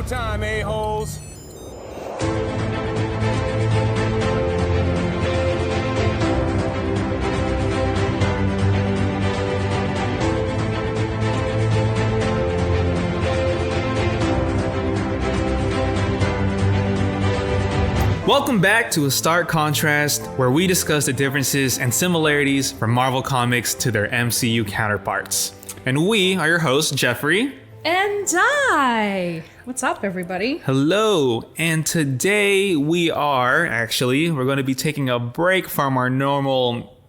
showtime, a-holes. Welcome back to A Stark Contrast, where we discuss the differences and similarities from Marvel Comics to their MCU counterparts. And we are your hosts, Geoffrey and Dai. What's up, everybody? Hello. And today we're going to be taking a break from our normal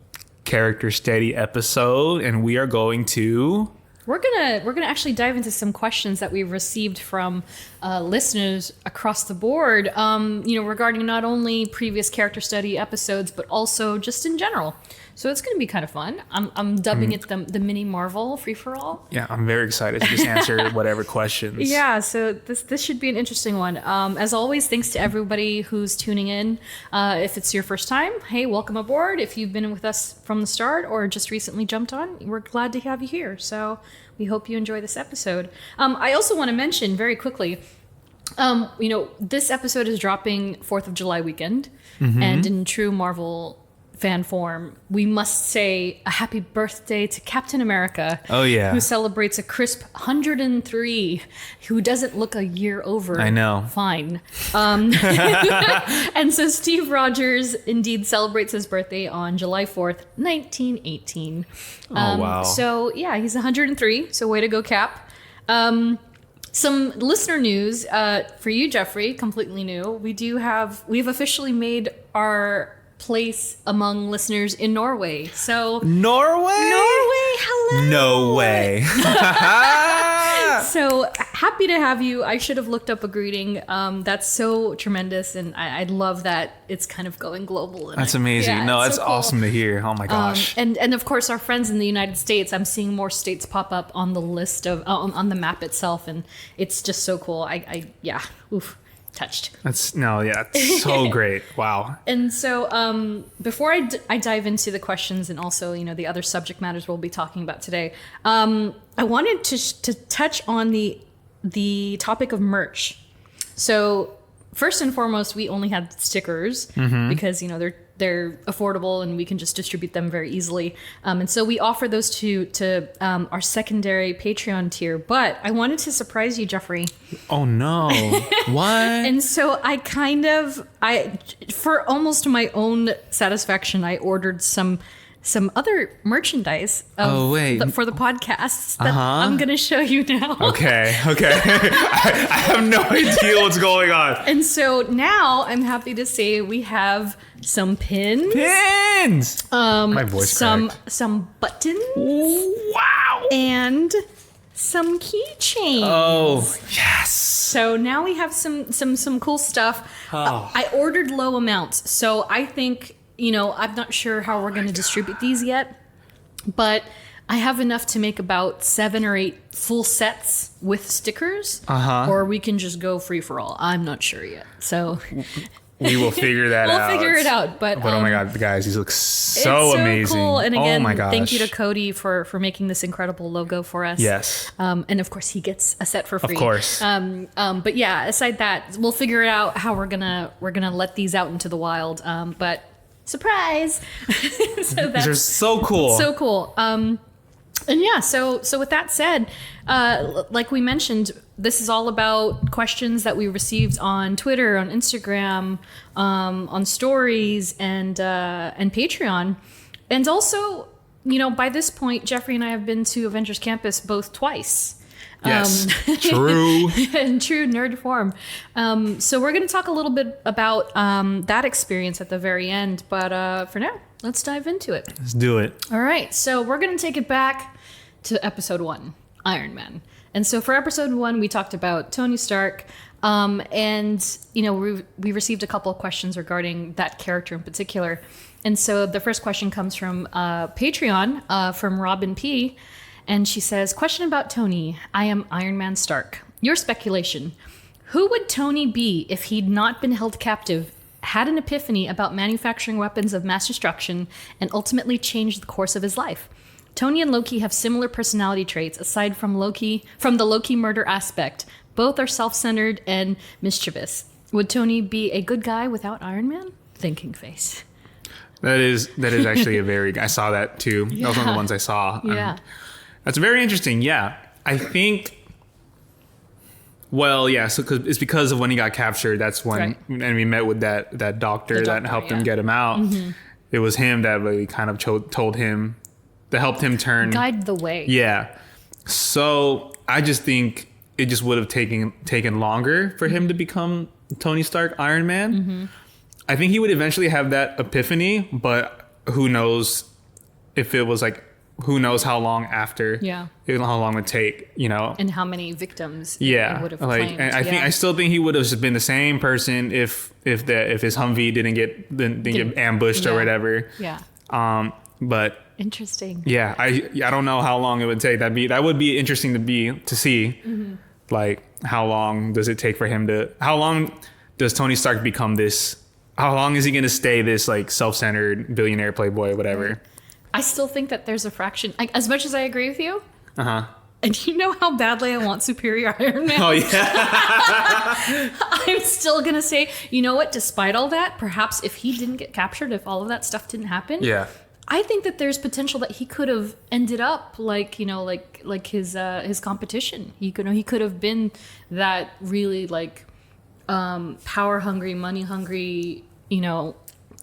character study episode, and we are going to... We're gonna actually dive into some questions that we've received from listeners across the board, regarding not only previous character study episodes, but also just in general. So it's gonna be kind of fun. I'm dubbing it the Mini Marvel free-for-all. Yeah, I'm very excited to just answer whatever questions. Yeah, so this should be an interesting one. As always, thanks to everybody who's tuning in. If it's your first time, hey, welcome aboard. If you've been with us from the start or just recently jumped on, we're glad to have you here. So we hope you enjoy this episode. I also want to mention very quickly, this episode is dropping 4th of July weekend, and in true Marvel fan form, we must say a happy birthday to Captain America. Oh, yeah. Who celebrates a crisp 103, who doesn't look a year over. I know. Fine. And so Steve Rogers indeed celebrates his birthday on July 4th, 1918. Oh, wow. So, yeah, he's 103, so way to go, Cap. Some listener news for you, Geoffrey, completely new. We've officially made our place among listeners in Norway. So Norway, hello. No way. So happy to have you. I should have looked up a greeting. That's so tremendous, and I love that it's kind of going global. That's amazing. No, that's so cool. Awesome to hear. Oh my gosh. And of course our friends in the United States. I'm seeing more states pop up on the list of on the map itself, and it's just so cool. Oof. Touched. It's so great. Wow. And so before I dive into the questions and also, the other subject matters we'll be talking about today, I wanted to touch on the topic of merch. So first and foremost, we only had stickers because, they're affordable and we can just distribute them very easily. And so we offer those to our secondary Patreon tier. But I wanted to surprise you, Geoffrey. Oh, no. What? And so for almost my own satisfaction, I ordered some other merchandise for the podcasts that I'm going to show you now. Okay. I have no idea what's going on. And so now I'm happy to say we have some pins. My voice cracked. Some buttons. Wow. And some keychains. Oh, yes. So now we have some cool stuff. Oh. I ordered low amounts, so I think... I'm not sure how we're going to distribute these yet, but I have enough to make about 7 or 8 full sets with stickers, or we can just go free for all. I'm not sure yet. So we will figure that out. We'll figure it out. But oh my God, guys, these look so amazing. Cool. And again, oh my gosh. Thank you to Cody for making this incredible logo for us. Yes. And of course he gets a set for free. Of course. But yeah, aside that, we'll figure it out how we're gonna let these out into the wild. But surprise! So these are so cool. So cool. And yeah, so with that said, like we mentioned, this is all about questions that we received on Twitter, on Instagram, on stories, and Patreon. And also, by this point, Geoffrey and I have been to Avengers Campus both twice. Yes, true. In true nerd form. So we're going to talk a little bit about that experience at the very end. But for now, let's dive into it. Let's do it. All right. So we're going to take it back to episode 1, Iron Man. And so for episode 1, we talked about Tony Stark. And, we received a couple of questions regarding that character in particular. And so the first question comes from Patreon from Robin P. And she says, question about Tony. I am Iron Man Stark. Your speculation. Who would Tony be if he'd not been held captive, had an epiphany about manufacturing weapons of mass destruction, and ultimately changed the course of his life? Tony and Loki have similar personality traits aside from the Loki murder aspect. Both are self-centered and mischievous. Would Tony be a good guy without Iron Man? Thinking face. That is actually a very... I saw that too. That was one of the ones I saw. Yeah. That's very interesting. Yeah. I think... Well, yeah, so it's because of when he got captured. That's when... Right. And we met with that doctor that helped him get him out. Mm-hmm. It was him that really kind of told him... That helped him turn... Guide the way. Yeah. So I just think it just would have taken longer for him to become Tony Stark Iron Man. Mm-hmm. I think he would eventually have that epiphany, but who knows if it was like, who knows how long after, how long it would take, you know? And how many victims it would have like, claimed. And I still think he would have just been the same person if his Humvee didn't get ambushed or whatever. Yeah. But interesting. Yeah, I don't know how long it would take. That would be interesting to see. Mm-hmm. Like, how long does it take for him to... How long does Tony Stark become this... How long is he going to stay this, like, self-centered billionaire playboy, whatever? I still think that there's a fraction... as much as I agree with you... Uh-huh. And you know how badly I want Superior Iron Man? Oh, yeah. I'm still going to say, you know what? Despite all that, perhaps if he didn't get captured, if all of that stuff didn't happen... Yeah. I think that there's potential that he could have ended up like his competition. He could have been that really like power hungry, money hungry, 100%.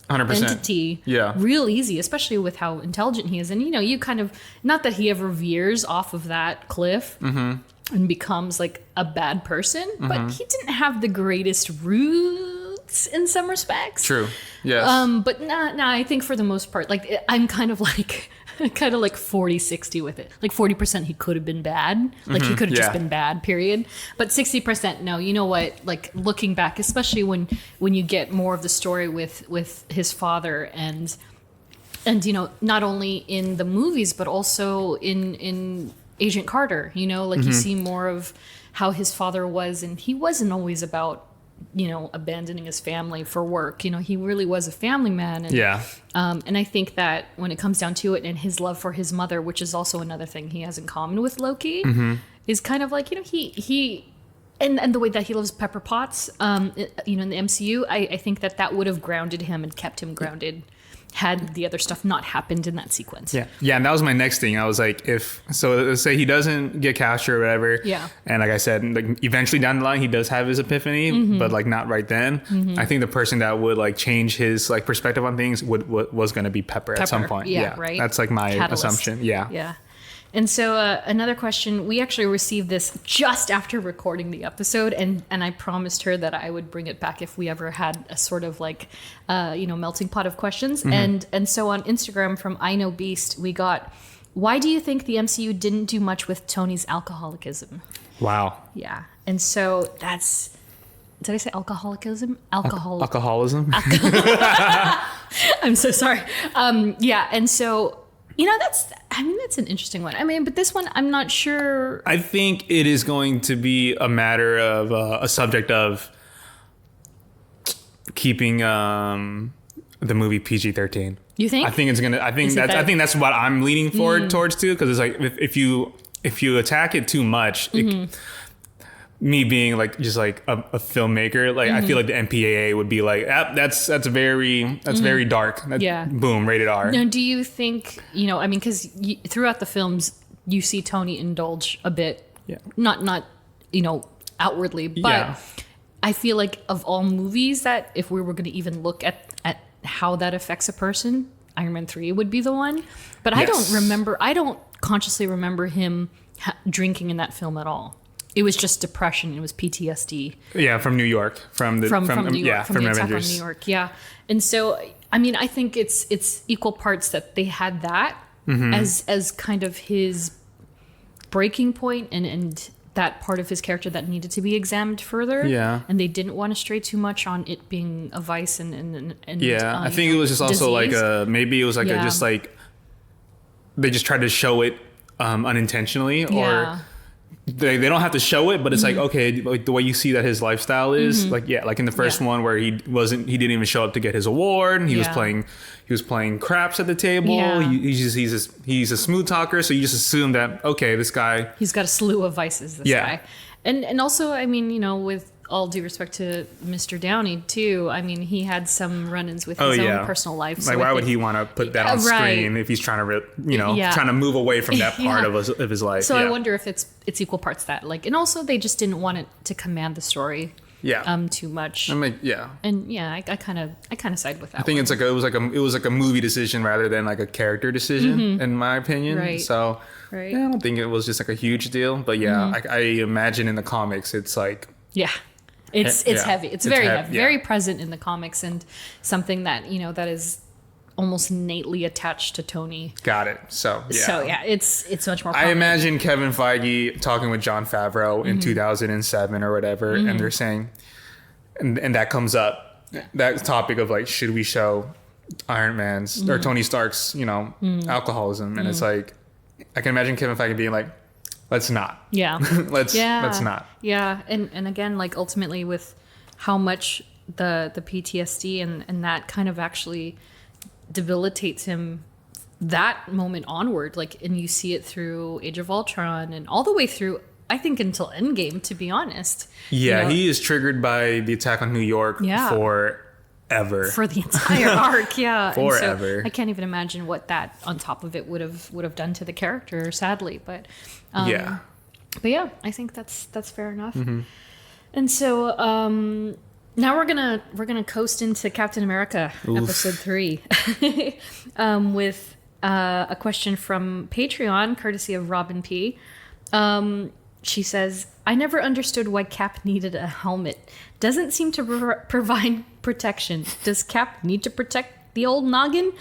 Entity. Yeah. Real easy, especially with how intelligent he is. And you kind of, not that he ever veers off of that cliff and becomes like a bad person, but he didn't have the greatest roots in some respects. True. Yes. But nah, I think for the most part, like I'm kind of like 40-60 with it. Like 40% he could have been bad. Like he could have just been bad, period. But 60% no, you know what? Like looking back, especially when you get more of the story with his father and not only in the movies, but also in Agent Carter, you see more of how his father was, and he wasn't always about abandoning his family for work. He really was a family man. And, and I think that when it comes down to it, and his love for his mother, which is also another thing he has in common with Loki, is kind of like, he and the way that he loves Pepper Potts, in the MCU, I think that would have grounded him and kept him grounded had the other stuff not happened in that sequence. Yeah, and that was my next thing. I was like, let's say he doesn't get captured or whatever. Yeah. And like I said, like eventually down the line, he does have his epiphany, but like not right then. I think the person that would like change his like perspective on things was going to be Pepper at some point. Yeah, right. That's like my assumption. Yeah. Yeah. And so another question, we actually received this just after recording the episode, and I promised her that I would bring it back if we ever had a sort of like, melting pot of questions. And so on Instagram from I Know Beast, we got, why do you think the MCU didn't do much with Tony's alcoholism? Wow. Yeah. And so that's... Did I say alcoholism? Alcoholism. I'm so sorry. Yeah. And so... that's an interesting one. But this one, I'm not sure. I think it is going to be a matter of a subject of keeping the movie PG-13. You think? I think that's what I'm leaning forward towards too, because it's like if you attack it too much. Me being like just like a filmmaker, like I feel like the MPAA would be like, that's very dark. Boom, rated R. Now, do you think because throughout the films you see Tony indulge a bit, not outwardly, but I feel like of all movies that if we were going to even look at how that affects a person, Iron Man 3 would be the one. But I don't consciously remember him drinking in that film at all. It was just depression. It was PTSD. Yeah, from New York, from New York, from the attack on New York. Yeah, and so I think it's equal parts that they had that as kind of his breaking point and that part of his character that needed to be examined further. Yeah, and they didn't want to stray too much on it being a vice and I think it was just also disease. Like maybe it was like just like they just tried to show it unintentionally or. They don't have to show it, but it's like, okay, like the way you see that his lifestyle is like in the first one where he didn't even show up to get his award, and he was playing craps at the table. Yeah. He's a smooth talker, so you just assume that, okay, this guy, he's got a slew of vices, this guy. And also, I mean, you know, with all due respect to Mr. Downey too, I mean, he had some run-ins with his own personal life. Like, why would he want to put that on screen if he's trying to, trying to move away from that part of his life? So I wonder if it's equal parts that, like, and also they just didn't want it to command the story. Too much. I mean, And I kind of side with that. I think it's like it was like a movie decision rather than like a character decision, in my opinion. Right. So I don't think it was just like a huge deal. But I imagine in the comics it's like it's heavy. It's very heavy, very present in the comics, and something that that is almost innately attached to Tony. Got it. So it's much more. I imagine Kevin Feige talking with Jon Favreau in 2007 or whatever, and they're saying, and that comes up, that topic of like, should we show Iron Man's or Tony Stark's, alcoholism, and it's like, I can imagine Kevin Feige being like, let's not. Yeah. let's not. Yeah, and again, like ultimately with how much the PTSD and that kind of actually debilitates him that moment onward, like, and you see it through Age of Ultron and all the way through, I think, until Endgame, to be honest. He is triggered by the attack on New York forever. For the entire arc, forever. So I can't even imagine what that on top of it would have done to the character, sadly. But I think that's fair enough. And so now we're gonna coast into Captain America episode 3 with a question from Patreon, courtesy of Robin P. She says, I never understood why Cap needed a helmet. Doesn't seem to provide protection. Does Cap need to protect the old noggin?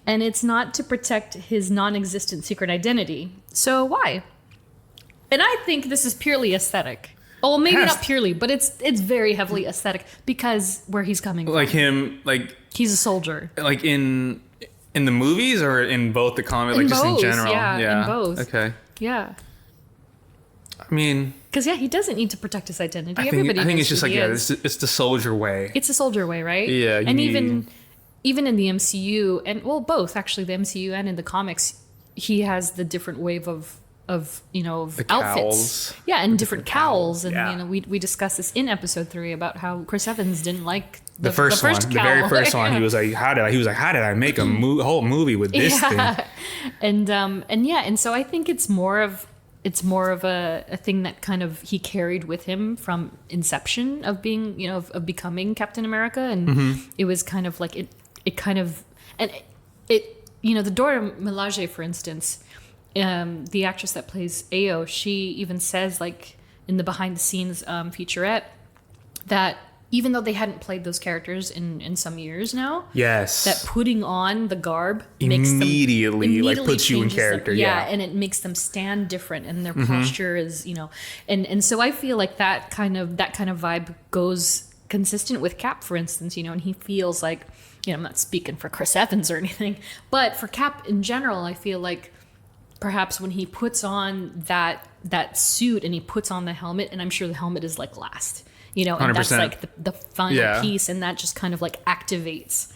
And it's not to protect his non-existent secret identity. So why? And I think this is purely aesthetic. Oh, well, maybe not purely, but it's very heavily aesthetic because where he's coming from. Like him, like... He's a soldier. Like in the movies or in both the comics, like just in general? Yeah, in both. Okay. Yeah. I mean... Because, he doesn't need to protect his identity. I think it's just like, it's the soldier way. It's a soldier way, right? Yeah. And even in the MCU, and well, both actually, the MCU and in the comics, he has the different wave of outfits. Cowls. Yeah, and different cowls. And we discussed this in episode 3 about how Chris Evans didn't like the first cowl. The very first one. He was like, how did I make a whole movie with this thing? And so I think it's more of a thing that kind of he carried with him from inception of being, of becoming Captain America. And it was kind of like it kind of, and it the Dora Milaje, for instance, the actress that plays Ao, she even says, like, in the behind the scenes featurette, that even though they hadn't played those characters in some years now, that putting on the garb immediately like puts you in character. And it makes them stand different, and their posture is, and so I feel like that kind of vibe goes consistent with Cap, for instance, and he feels like, I'm not speaking for Chris Evans or anything, but for Cap in general, I feel like perhaps when he puts on that suit and he puts on the helmet, and I'm sure the helmet is like last, and 100%. That's like the final piece, and that just kind of like activates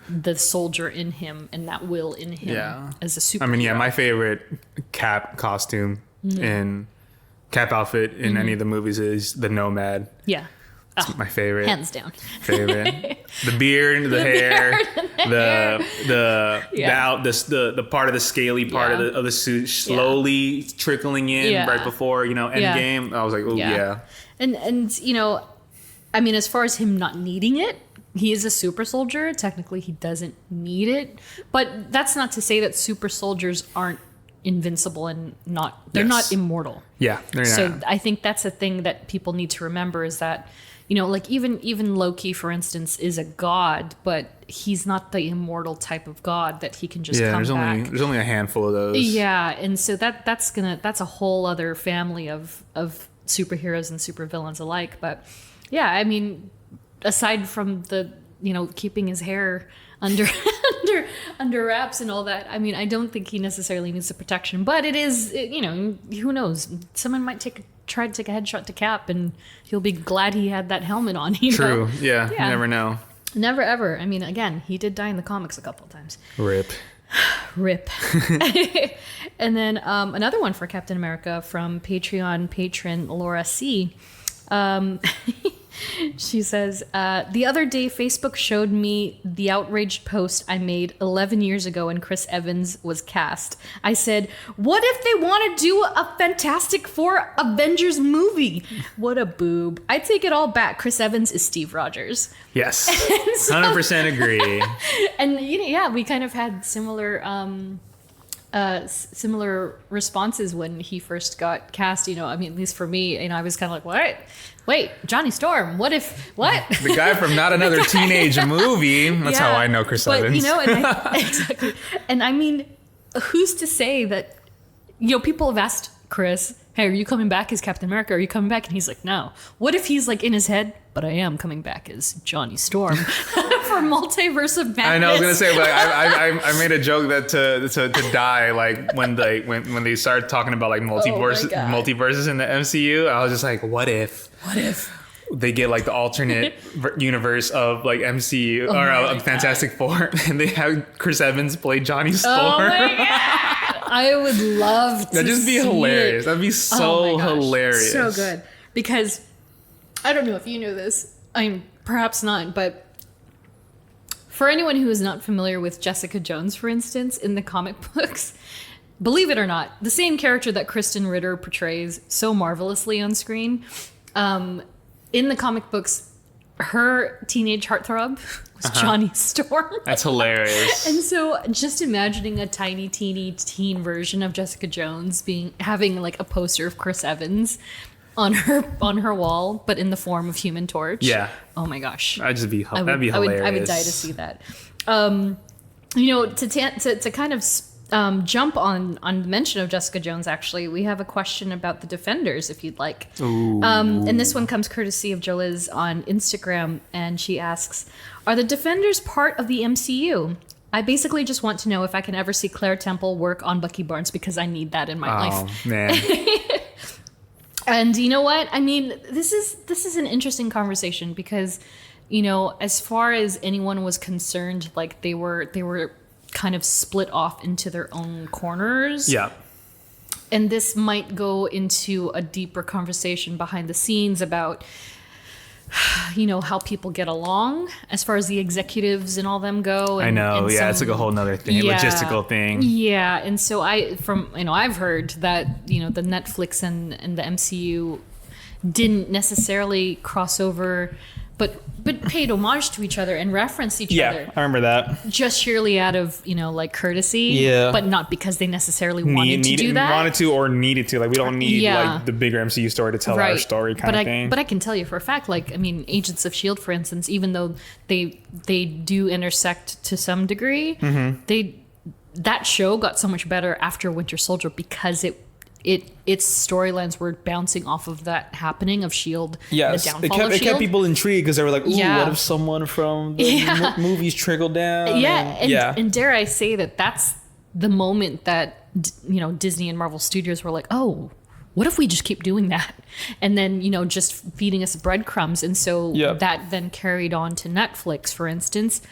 the soldier in him and that will in him as a superhero. I mean, my favorite Cap costume in Cap outfit in any of the movies is the Nomad. Yeah. It's my favorite. Hands down. Favorite. The beard, the hair, the part of the scaly part of the suit slowly trickling in right before, Endgame. I was like, oh yeah. And I mean, as far as him not needing it, he is a super soldier. Technically, he doesn't need it. But that's not to say that super soldiers aren't invincible and they're not immortal. Yeah. So I think that's a thing that people need to remember, is that, like even Loki, for instance, is a god, but he's not the immortal type of god that he can just come back. There's only a handful of those. Yeah, and so that's a whole other family of superheroes and supervillains alike. But yeah, I mean, aside from the keeping his hair under wraps and all that, I mean, I don't think he necessarily needs the protection. But it is, who knows? Someone might try to take a headshot to Cap, and he'll be glad he had that helmet on. True. Yeah. You never know. Never ever. I mean, again, he did die in the comics a couple of times. Rip. Rip. And then another one for Captain America from Patreon patron Laura C. She says, the other day, Facebook showed me the outraged post I made 11 years ago when Chris Evans was cast. I said, what if they want to do a Fantastic Four Avengers movie? What a boob. I take it all back. Chris Evans is Steve Rogers. Yes. So, 100% agree. And, we kind of had similar responses when he first got cast. At least for me, I was kind of like, what? Wait, Johnny Storm, what? The guy from Not Another Teenage Movie. That's how I know Chris Evans. Exactly. And I mean, who's to say that, people have asked Chris, hey, are you coming back as Captain America? Are you coming back? And he's like, no. What if he's like in his head, but I am coming back as Johnny Storm for Multiverse of Madness? I know, I was going to say, like, I made a joke that to die, like, when they started talking about, like, multiverses in the MCU, I was just like, what if they get, like, the alternate universe of, like, MCU, or Fantastic Four, and they have Chris Evans play Johnny Storm? Oh, my God. I would love to. That'd just be hilarious. That'd be so hilarious. So good. Because I don't know if you knew this. Perhaps not, but for anyone who is not familiar with Jessica Jones, for instance, in the comic books, believe it or not, the same character that Kristen Ritter portrays so marvelously on screen, in the comic books, her teenage heartthrob was Johnny Storm. That's hilarious. And so just imagining a tiny, teeny teen version of Jessica Jones having like a poster of Chris Evans on her wall, but in the form of Human Torch. Yeah. Oh my gosh. That'd be hilarious. I would die to see that. To kind of jump on the mention of Jessica Jones, actually, we have a question about the Defenders, if you'd like. And this one comes courtesy of Joliz on Instagram, and she asks, are the Defenders part of the MCU? I basically just want to know if I can ever see Claire Temple work on Bucky Barnes, because I need that in my life. Oh, man. And you know what? I mean, this is an interesting conversation because, as far as anyone was concerned, like they were kind of split off into their own corners. Yeah. And this might go into a deeper conversation behind the scenes about, how people get along as far as the executives and all them go. And, I know. It's like a whole nother thing, logistical thing. Yeah. And so I've heard that, the Netflix and the MCU didn't necessarily cross over, but paid homage to each other and referenced each other. Yeah, I remember that. Just sheerly out of, like courtesy. Yeah. But not because they necessarily wanted to do that. Wanted to or needed to. Like, we don't need like the bigger MCU story to tell our story kind of thing. But I can tell you for a fact, like, I mean, Agents of S.H.I.E.L.D., for instance, even though they do intersect to some degree, that show got so much better after Winter Soldier because its storylines were bouncing off of that happening of S.H.I.E.L.D. Yes, the downfall of it kept S.H.I.E.L.D. people intrigued because they were like, ooh, what if someone from the movies trickled down? And dare I say that's the moment that, Disney and Marvel Studios were like, oh, what if we just keep doing that? And then, just feeding us breadcrumbs. And so that then carried on to Netflix, for instance.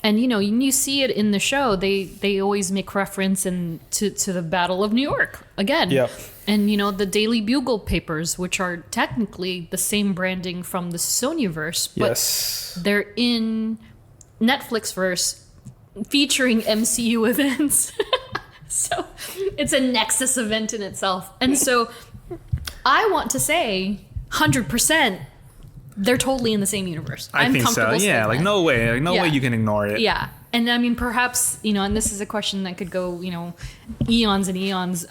And, you see it in the show. They always make reference to the Battle of New York again. Yep. And, the Daily Bugle papers, which are technically the same branding from the Sonyverse, but they're in Netflixverse featuring MCU events. So it's a Nexus event in itself. And so I want to say 100%. They're totally in the same universe. I think so. Yeah, like no way. Like no way you can ignore it. Yeah. And I mean, perhaps, and this is a question that could go, eons and eons.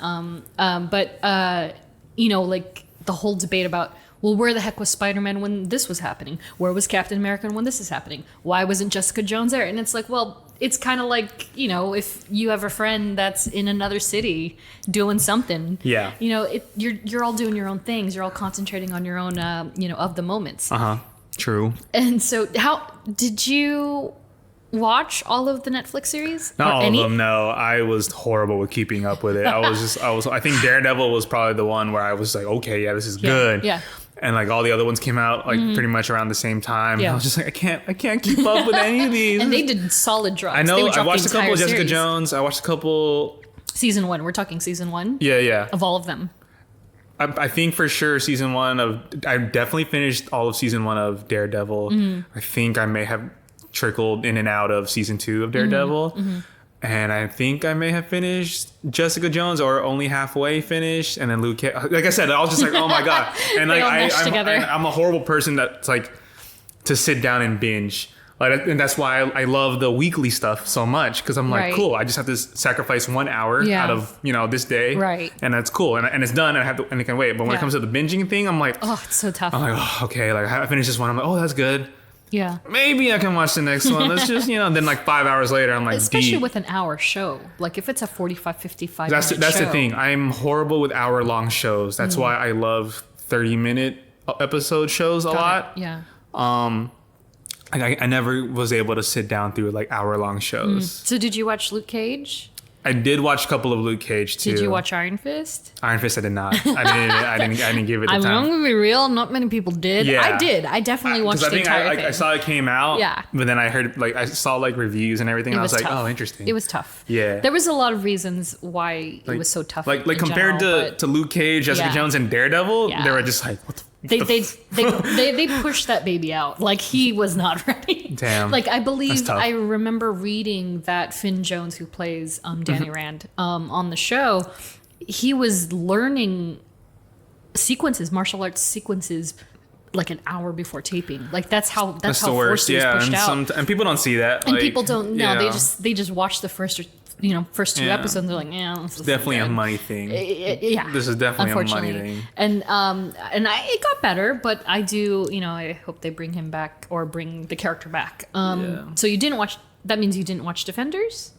But like the whole debate about, well, where the heck was Spider-Man when this was happening? Where was Captain America when this is happening? Why wasn't Jessica Jones there? And it's like, well, it's kind of like, if you have a friend that's in another city doing something, you're all doing your own things. You're all concentrating on your own, of the moments. True. And so did you watch all of the Netflix series? Not all of them, no. I was horrible with keeping up with it. I think Daredevil was probably the one where I was like, okay, this is good. Yeah. and like all the other ones came out like pretty much around the same time. Yeah. I was just like, I can't keep up with any of these. And they did solid drops. I know. I watched a couple of Jessica Jones. I watched a couple. Season 1. We're talking season 1. Yeah. Of all of them. I think for sure season 1 of. I definitely finished all of season 1 of Daredevil. I think I may have trickled in and out of season 2 of Daredevil. And I think I may have finished Jessica Jones or only halfway finished. And then Luke Cage. Like I said, I was just like, oh my God. And like I'm a horrible person that's like to sit down and binge. Like, and that's why I love the weekly stuff so much. Because I'm like, cool. I just have to sacrifice 1 hour out of, this day. Right. And that's cool. And it's done. And I can wait. But when it comes to the binging thing, I'm like, oh, it's so tough. I'm like, oh, okay. Like I finished this one. I'm like, oh, that's good. Yeah. Maybe I can watch the next one. Let's just, then like 5 hours later, I'm like, especially with an hour show. Like if it's a 45, 55 minute show. That's the thing. I'm horrible with hour-long shows. That's why I love 30-minute episode shows a lot. Yeah. I never was able to sit down through like hour-long shows. So did you watch Luke Cage? I did watch a couple of Luke Cage too. Did you watch Iron Fist? Iron Fist, I did not. I didn't give it the time. I'm going to be real. Not many people did. Yeah. I did. I definitely watched the entire thing. I saw it came out. Yeah. But then I heard I saw reviews and everything. And I was like, oh, interesting. It was tough. Yeah. There was a lot of reasons why it was so tough. Like compared to Luke Cage, Jessica Jones, and Daredevil, they were just like, what the. They pushed that baby out. Like he was not ready. Damn. Like I believe I remember reading that Finn Jones, who plays Danny Rand on the show, he was learning martial arts sequences like an hour before taping. Like that's how forced he was pushed out. And people don't see that. And people don't know. They just watch the first 2 episodes, and they're like, yeah, this is definitely a money thing. Yeah, this is definitely a money thing. And it got better, but I do, I hope they bring him back or bring the character back. So you didn't watch? That means you didn't watch Defenders?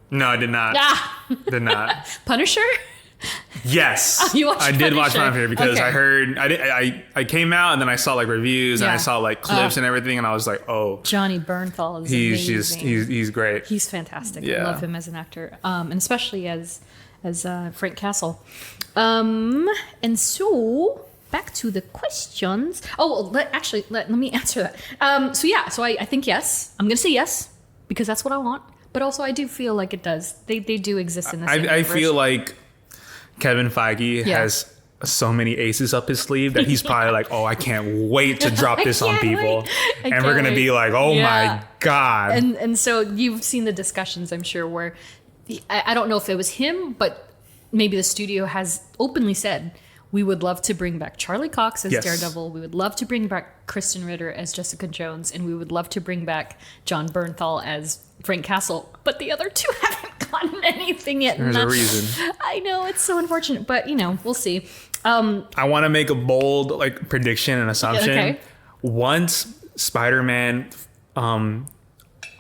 No, I did not. Did not. Punisher? Yes, I did watch Punisher because I heard I came out and then I saw reviews and I saw clips and everything, and I was like, oh, Johnny Bernthal is amazing. He's great. He's fantastic. I love him as an actor, and especially as Frank Castle. And so back to the questions. Oh, let me answer that. So I think yes. I'm gonna say yes because that's what I want. But also I do feel like it does. They do exist in the same universe. I feel like Kevin Feige has so many aces up his sleeve that he's probably like, oh, I can't wait to drop this on people. And we're going to be like, oh my God. And so you've seen the discussions, I'm sure, where I don't know if it was him, but maybe the studio has openly said, we would love to bring back Charlie Cox as Daredevil. We would love to bring back Kristen Ritter as Jessica Jones. And we would love to bring back John Bernthal as Frank Castle. But the other two haven't gotten anything yet. There's a reason. I know, it's so unfortunate. But, we'll see. I want to make a bold prediction and assumption. Okay. Once Spider-Man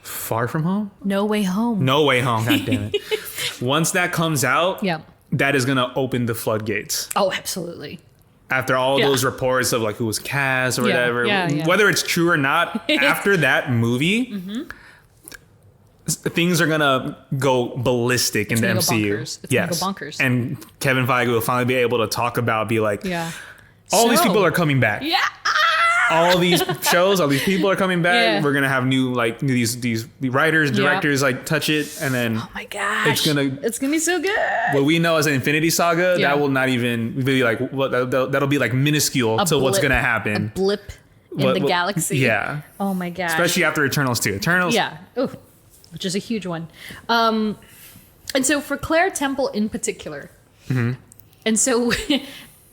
Far From Home? No Way Home. No Way Home, God damn it. Once that comes out... Yeah. That is going to open the floodgates. Oh, absolutely. After all those reports of who was cast or whatever, whether it's true or not, after that movie, things are going to go ballistic in the MCU. It's going to go bonkers. And Kevin Feige will finally be able to talk about, all these people are coming back. Yeah. All these shows, all these people are coming back. Yeah. We're gonna have new these writers, directors touch it, and then oh my gosh, it's gonna be so good. What we know as an Infinity Saga, that will not even be that'll be minuscule to what's gonna happen. A blip in the galaxy. Yeah. Oh my gosh. Especially after Eternals too. Yeah. Ooh, which is a huge one. And so for Claire Temple in particular, and so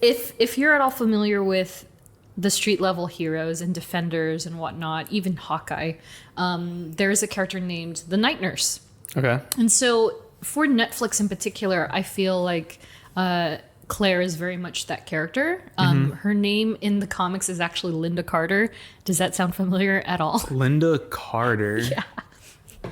if you're at all familiar with the street level heroes and Defenders and whatnot, even Hawkeye, there is a character named the Night Nurse. Okay. And so for Netflix in particular, I feel like Claire is very much that character. Her name in the comics is actually Linda Carter. Does that sound familiar at all? Linda Carter? Yeah.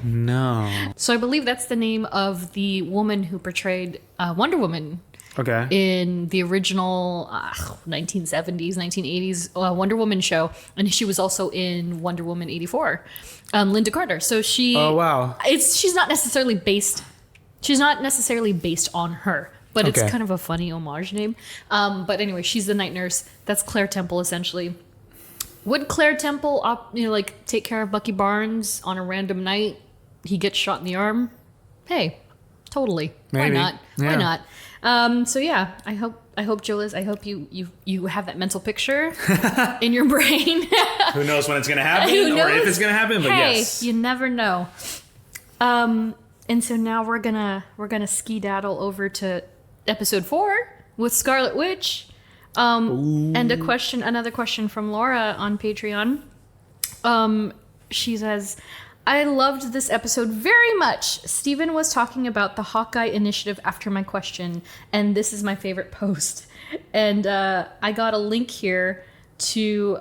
No. So I believe that's the name of the woman who portrayed Wonder Woman. Okay. In the original 1970s, 1980s Wonder Woman show. And she was also in Wonder Woman 84, Linda Carter. So she... Oh, wow. She's not necessarily based on her, but it's kind of a funny homage name. But anyway, she's the night nurse. That's Claire Temple, essentially. Would Claire Temple, like take care of Bucky Barnes on a random night? He gets shot in the arm. Hey, totally. Maybe. Why not? Yeah. Why not? So yeah, I hope Jules, I hope you have that mental picture in your brain. Who knows when it's gonna happen or if it's gonna happen? But hey, yes, you never know. And so now we're gonna skedaddle over to episode 4 with Scarlet Witch. And another question from Laura on Patreon. She says, I loved this episode very much. Steven was talking about the Hawkeye initiative after my question, and this is my favorite post. And I got a link here to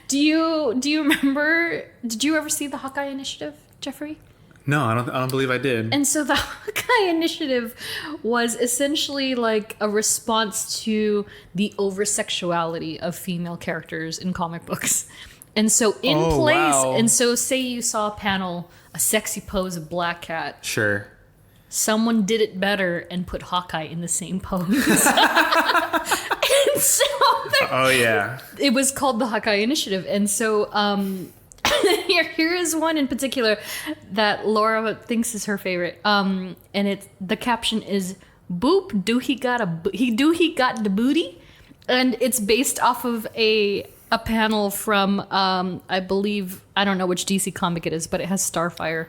do you remember, did you ever see the Hawkeye initiative, Geoffrey? no, I don't believe I did. And so the Hawkeye initiative was essentially like a response to the over-sexuality of female characters in comic books. And so and so say you saw a panel, a sexy pose of Black Cat. Sure. Someone did it better and put Hawkeye in the same pose. And so it was called the Hawkeye Initiative. And so here is one in particular that Laura thinks is her favorite. And the caption is "Boop, do he got the booty?" And it's based off of a panel from I believe, I don't know which DC comic it is, but it has Starfire.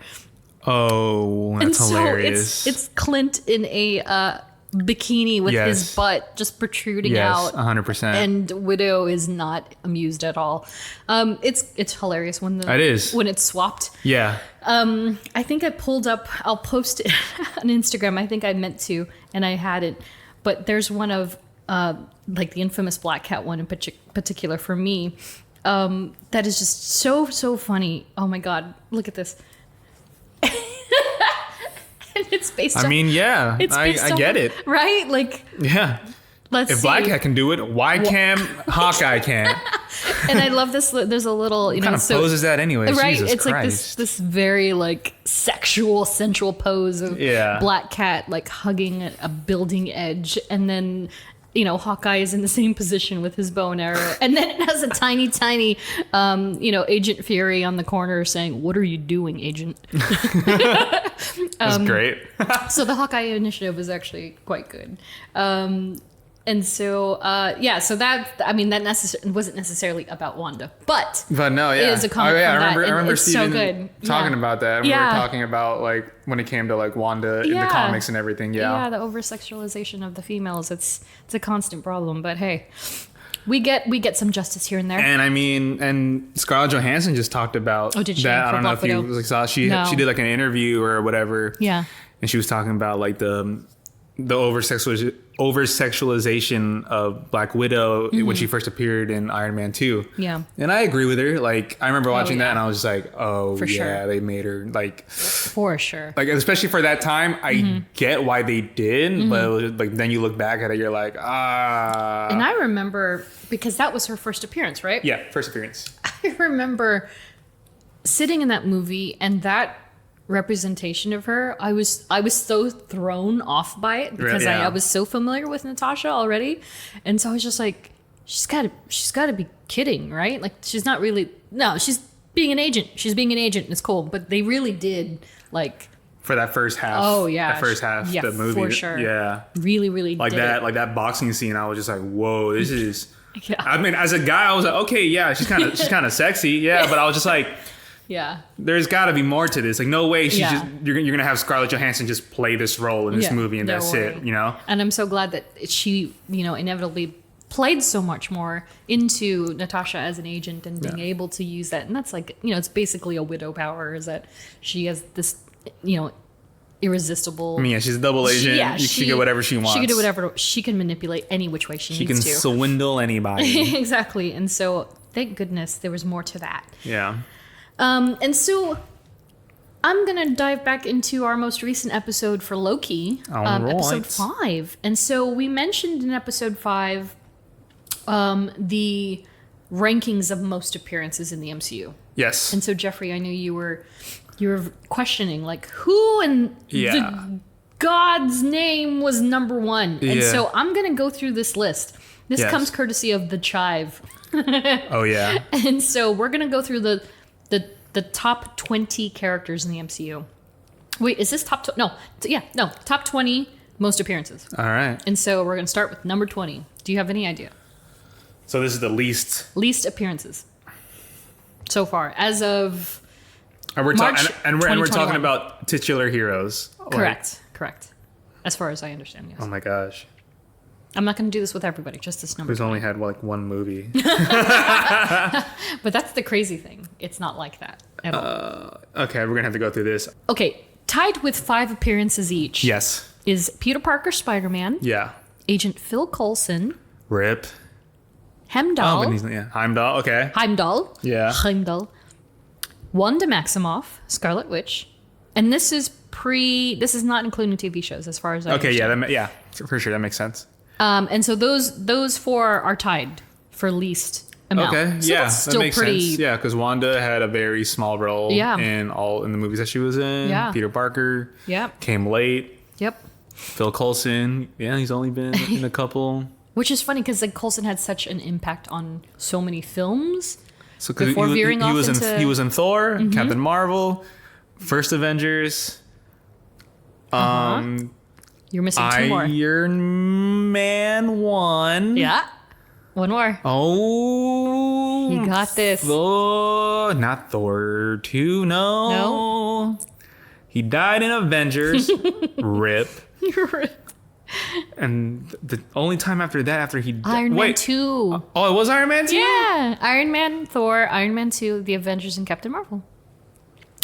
Oh, that's hilarious. So it's Clint in a bikini with his butt just protruding out. 100%. And Widow is not amused at all. It's hilarious when it's swapped. Yeah. I think I pulled up, I'll post it on Instagram. I think I meant to, and I hadn't. But there's one of like the infamous Black Cat one in particular for me. That is just so funny. Oh my God, look at this. And it's based on... I mean, yeah, I get it. Right? Like... Yeah. If Black Cat can do it, why can't Hawkeye can't? And I love this. There's a little... What kind of pose is that anyway? Right? Jesus it's Christ. like this very like sexual, sensual pose of Black Cat like hugging a building edge. And then... Hawkeye is in the same position with his bow and arrow. And then it has a tiny, Agent Fury on the corner saying, "What are you doing, Agent?" That's great. So the Hawkeye initiative is actually quite good. And so, so that, I mean, that wasn't necessarily about Wanda, but no, yeah. It is a comic from I remember it's Steven so good. talking about that. We were talking about, like, when it came to, like, Wanda in the comics and everything, Yeah, the over-sexualization of the females, it's a constant problem, but hey, we get some justice here and there. And I mean, and Scarlett Johansson just talked about that. I don't know if you saw, she did, like, an interview or whatever. Yeah. And she was talking about, like, the over-sexualization of Black Widow when she first appeared in Iron Man 2. Yeah. And I agree with her. Like, I remember watching that and I was just like, sure. They made her, like... For sure. Like, especially for that time, I get why they did, but it was, like, then you look back at it, you're like, And I remember, because that was her first appearance, right? Yeah, first appearance. I remember sitting in that movie and that representation of her, I was so thrown off by it because I was so familiar with Natasha already, and so I was just like, she's got to be kidding, right? Like, she's not really, no, she's being an agent, and it's cool, but they really did, like, for that first half. Oh yeah, that first half, the movie, for sure. Yeah, really like did that, it. like that boxing scene. I was just like, whoa, this is. Yeah. I mean, as a guy, I was like, okay, yeah, she's kind of sexy, yeah, but I was just like. Yeah. There's got to be more to this. Like, no way you're going to have Scarlett Johansson just play this role in this movie and that's it, And I'm so glad that she, inevitably played so much more into Natasha as an agent and being able to use that. And that's like, it's basically a widow power, is that she has this, irresistible... I mean, yeah, she's a double agent. She can get whatever she wants. She can do whatever. She can manipulate any which way she needs to. She can swindle anybody. Exactly. And so, thank goodness there was more to that. Yeah. And so I'm going to dive back into our most recent episode for Loki, episode 5. And so we mentioned in episode 5 the rankings of most appearances in the MCU. Yes. And so, Geoffrey, I knew you were questioning, like, who in the God's name was number one. And Yeah. so I'm going to go through this list. This comes courtesy of the Chive. Oh, yeah. And so we're going to go through the top 20 characters in the MCU. Wait, is this top... top 20 most appearances. All right. And so we're going to start with number 20. Do you have any idea? So this is the least... Least appearances so far, as of And we're March and we're 2021. talking about titular heroes. Correct. As far as I understand, yes. Oh my gosh. I'm not going to do this with everybody, just this number. Who's only had like one movie. But that's the crazy thing. It's not like that at all. Okay, we're gonna have to go through this. Okay, tied with 5 appearances each Yes. is Peter Parker Spider-Man, Yeah. Agent Phil Coulson, Rip. Hemdall, but Heimdall. Okay. Heimdall, Yeah. Heimdall, Wanda Maximoff, Scarlet Witch, and this is not including TV shows as far as I Okay. understand. Yeah. For sure. That makes sense. And so those 4 are tied for least amount. Okay. So yeah. that's That still makes pretty. sense. Yeah, because Wanda had a very small role Yeah. in the movies that she was in. Yeah. Peter Parker Yep. came late. Yep. Phil Coulson. Yeah, he's only been in a couple. Which is funny because like Coulson had such an impact on so many films. So 'cause Before veering off was into- he was in Thor, Captain Marvel, first Avengers. You're missing 2 more. Iron Man 1. Yeah. One more. Oh. You got this. Thor, not Thor 2, no. He died in Avengers. Rip. And the only time after that, after he Iron Man 2. Oh, it was Iron Man 2? Yeah. Iron Man, Thor, Iron Man 2, The Avengers, and Captain Marvel.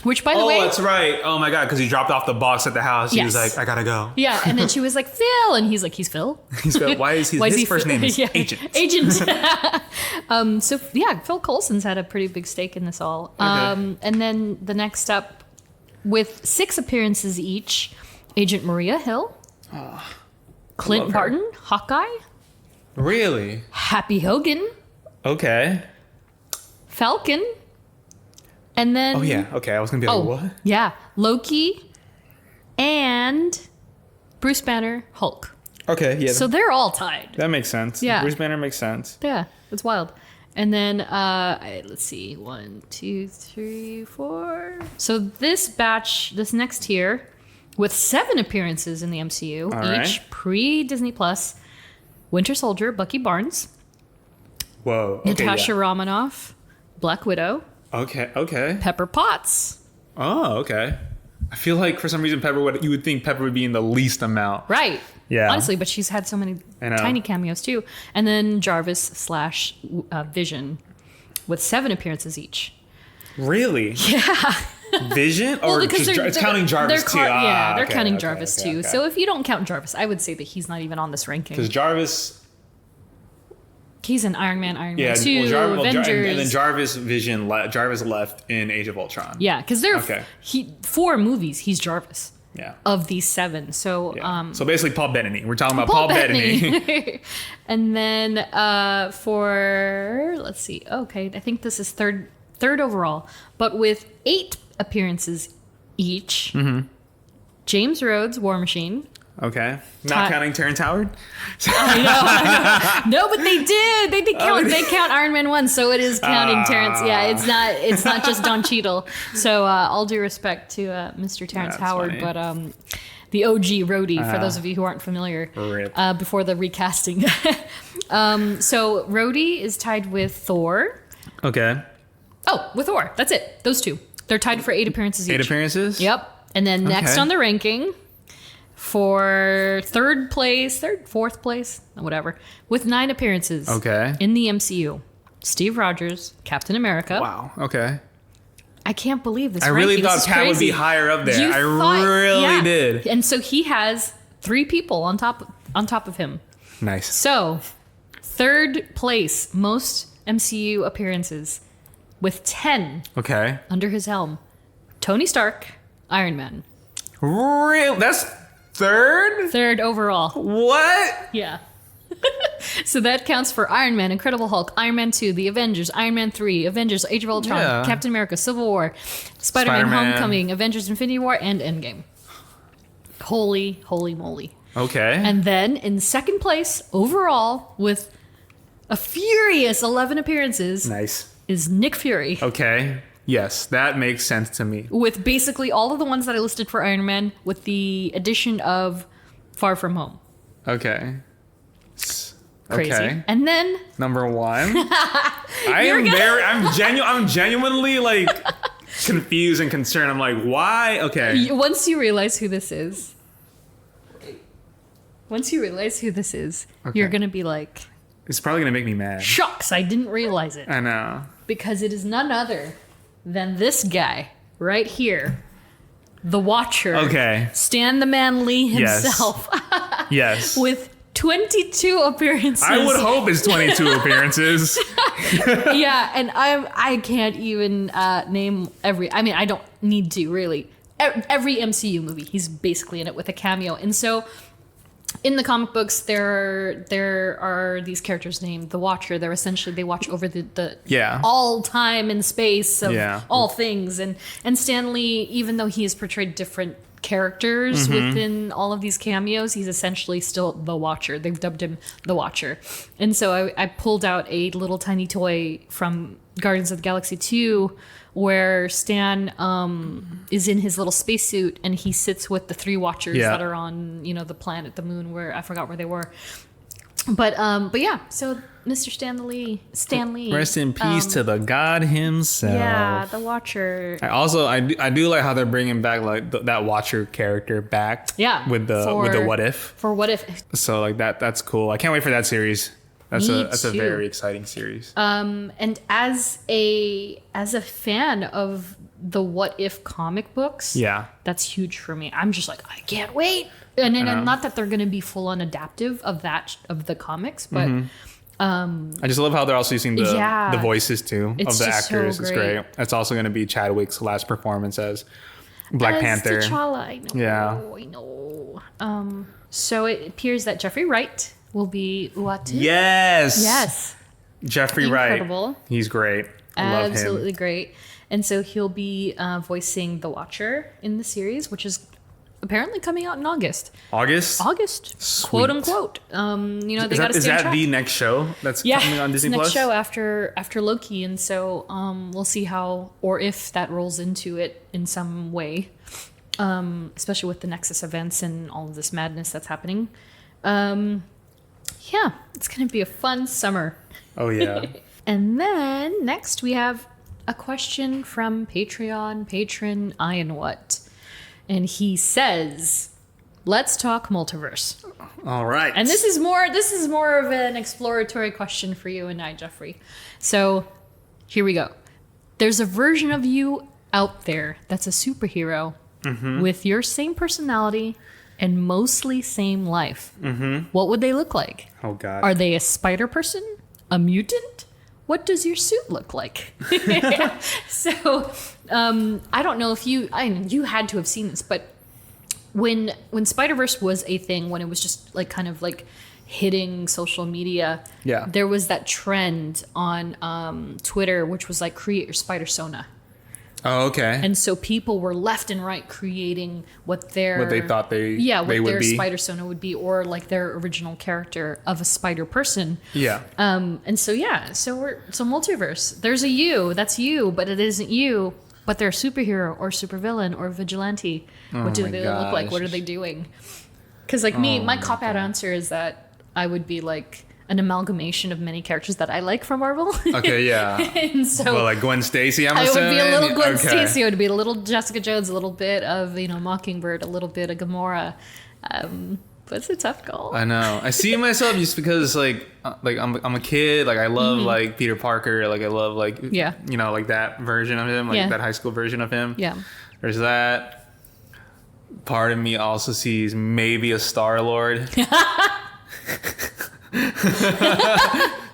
Which, by the way... Oh, that's right. Oh my God, because he dropped off the box at the house. He was Yes. like, I gotta go. Yeah, and then she was like, Phil. And he's like, he's Phil? He's like, why is his first name is Yeah. Agent? Agent. So, yeah, Phil Coulson's had a pretty big stake in this all. Okay. And then the next up, with 6 appearances each, Agent Maria Hill, Clint love her. Barton, Hawkeye, Really? Happy Hogan, Okay. Falcon, and then... Oh yeah. Okay. I was gonna be like, what? yeah, Loki, and Bruce Banner, Hulk. Okay. Yeah. So they're all tied. that makes sense. Yeah. Bruce Banner makes sense. Yeah, it's wild. And then let's see, 1, 2, 3, 4. So this next tier, with 7 appearances in the MCU, All right. each pre-Disney Plus, Winter Soldier, Bucky Barnes, Whoa. Okay. Natasha Romanoff, Black Widow, Yeah. Okay. Pepper Potts. Oh, okay. I feel like for some reason you would think Pepper would be in the least amount. Right. Yeah. Honestly, but she's had so many I know. tiny cameos too. And then Jarvis / Vision with 7 appearances each. Really? Yeah. Vision? Or because it's counting Jarvis too? They're Okay, counting okay, Jarvis okay, too. okay. So if you don't count Jarvis, I would say that he's not even on this ranking. Because Jarvis... He's in Iron Man, Iron Yeah, Man 2, Avengers. and then Jarvis left in Age of Ultron. Yeah, because there are Okay. 4 movies. He's Jarvis Yeah. of these 7. So Yeah. So basically Paul Bettany. We're talking about Paul Bettany. And then for let's see, okay, I think this is third overall, but with 8 appearances each. Mm-hmm. James Rhodes, War Machine. Okay. Not counting Terrence Howard? I know. No, but they did. They did count. They count Iron Man 1, so it is counting Terrence. Yeah, it's not just Don Cheadle. So all due respect to Mr. Terrence That's Howard, funny. but the OG Rhodey, for those of you who aren't familiar, Rip. before the recasting. So Rhodey is tied with Thor. Okay. Oh, with Thor. That's it. Those 2. They're tied for 8 appearances each. 8 appearances? Yep. And then next Okay. on the ranking for 4th place, whatever, with 9 appearances. Okay. In the MCU, Steve Rogers, Captain America. Wow. Okay. I can't believe this. I really ranking. This thought is Cap would crazy. be higher up there. You I thought- really yeah. did. And so he has 3 people on top of him. Nice. So 3rd place, most MCU appearances, with 10 Okay. under his helm. Tony Stark, Iron Man. Real? That's 3rd? 3rd overall. What? Yeah. So that counts for Iron Man, Incredible Hulk, Iron Man 2, The Avengers, Iron Man 3, Avengers, Age of Ultron, Yeah. Captain America, Civil War, Spider-Man, Spider-Man. Homecoming, Avengers, Infinity War, and Endgame. Holy moly. Okay. And then in second place overall with a furious 11 appearances Nice. is Nick Fury. Okay. Yes, that makes sense to me. With basically all of the ones that I listed for Iron Man with the addition of Far From Home. Okay. Crazy. Okay. And then Number 1. I'm genuinely like confused and concerned. I'm like, why? Okay. once you realize who this is, you're going to be like, It's probably going to make me mad. shucks, I didn't realize it. I know. Because it is none other than this guy right here, the Watcher. Okay. Stan the Man Lee himself. Yes. With 22 appearances. I would hope it's 22 appearances. Yeah, and I can't even name every. I mean, I don't need to really. Every MCU movie, he's basically in it with a cameo, and so. In the comic books, there are these characters named the Watcher. They're essentially, they watch over the all time and space of all things. And Stan Lee, even though he has portrayed different characters within all of these cameos, he's essentially still the Watcher. They've dubbed him the Watcher. And so I pulled out a little tiny toy from Guardians of the Galaxy 2 where Stan is in his little spacesuit and he sits with the 3 Watchers that are on, the planet, the moon, where I forgot where they were. But yeah, so Mr. Stan Lee. Rest in peace to the god himself. Yeah, the Watcher. I do like how they're bringing back like that Watcher character back. Yeah. With the what if. For what if. So like that's cool. I can't wait for that series. That's a very exciting series. And as a fan of the What If comic books, that's huge for me. I'm just like, I can't wait. And not that they're going to be full on adaptive of the comics, but I just love how they're also using the voices too of the actors. So it's great. It's also going to be Chadwick's last performance as Black Panther. T'Challa, I know. Yeah. I know. So it appears that Jeffrey Wright will be Uatu. Yes. Jeffrey Incredible. Wright. He's great. I love him. Absolutely great. And so he'll be voicing the Watcher in the series, which is apparently coming out in August. August? Sweet. Quote unquote. They got to stay on Is that track. the next show that's coming on Disney Plus? Next show after Loki, and so we'll see how or if that rolls into it in some way, especially with the Nexus events and all of this madness that's happening. Yeah, it's going to be a fun summer. Oh, yeah. And then next we have a question from Patreon patron Ian What. And he says, let's talk multiverse. All right. And this is more of an exploratory question for you and I, Geoffrey. So here we go. There's a version of you out there that's a superhero with your same personality and mostly same life. What would they look like? Oh, God. Are they a spider person? A mutant? What does your suit look like? So, I don't know if you had to have seen this, but when Spider-Verse was a thing, when it was just like kind of like hitting social media, there was that trend on Twitter, which was like create your Spider-Sona. Oh, okay. And so people were left and right creating what they thought they would their be. Spider-Sona would be, or like their original character of a spider person. Yeah. And so so multiverse. There's a you, that's you, but it isn't you. But they're a superhero or supervillain or vigilante. What do they look like? What are they doing? Because like my cop-out answer is that I would be like an amalgamation of many characters that I like from Marvel. Okay, yeah. And so, like Gwen Stacy, I would be a little Gwen Stacy. I would be a little Jessica Jones, a little bit of Mockingbird, a little bit of Gamora. But it's a tough call. I know. I see myself just because like I'm a kid. Like I love like Peter Parker. Like I love like like that version of him, like that high school version of him. Yeah. There's that. Part of me also sees maybe a Star-Lord.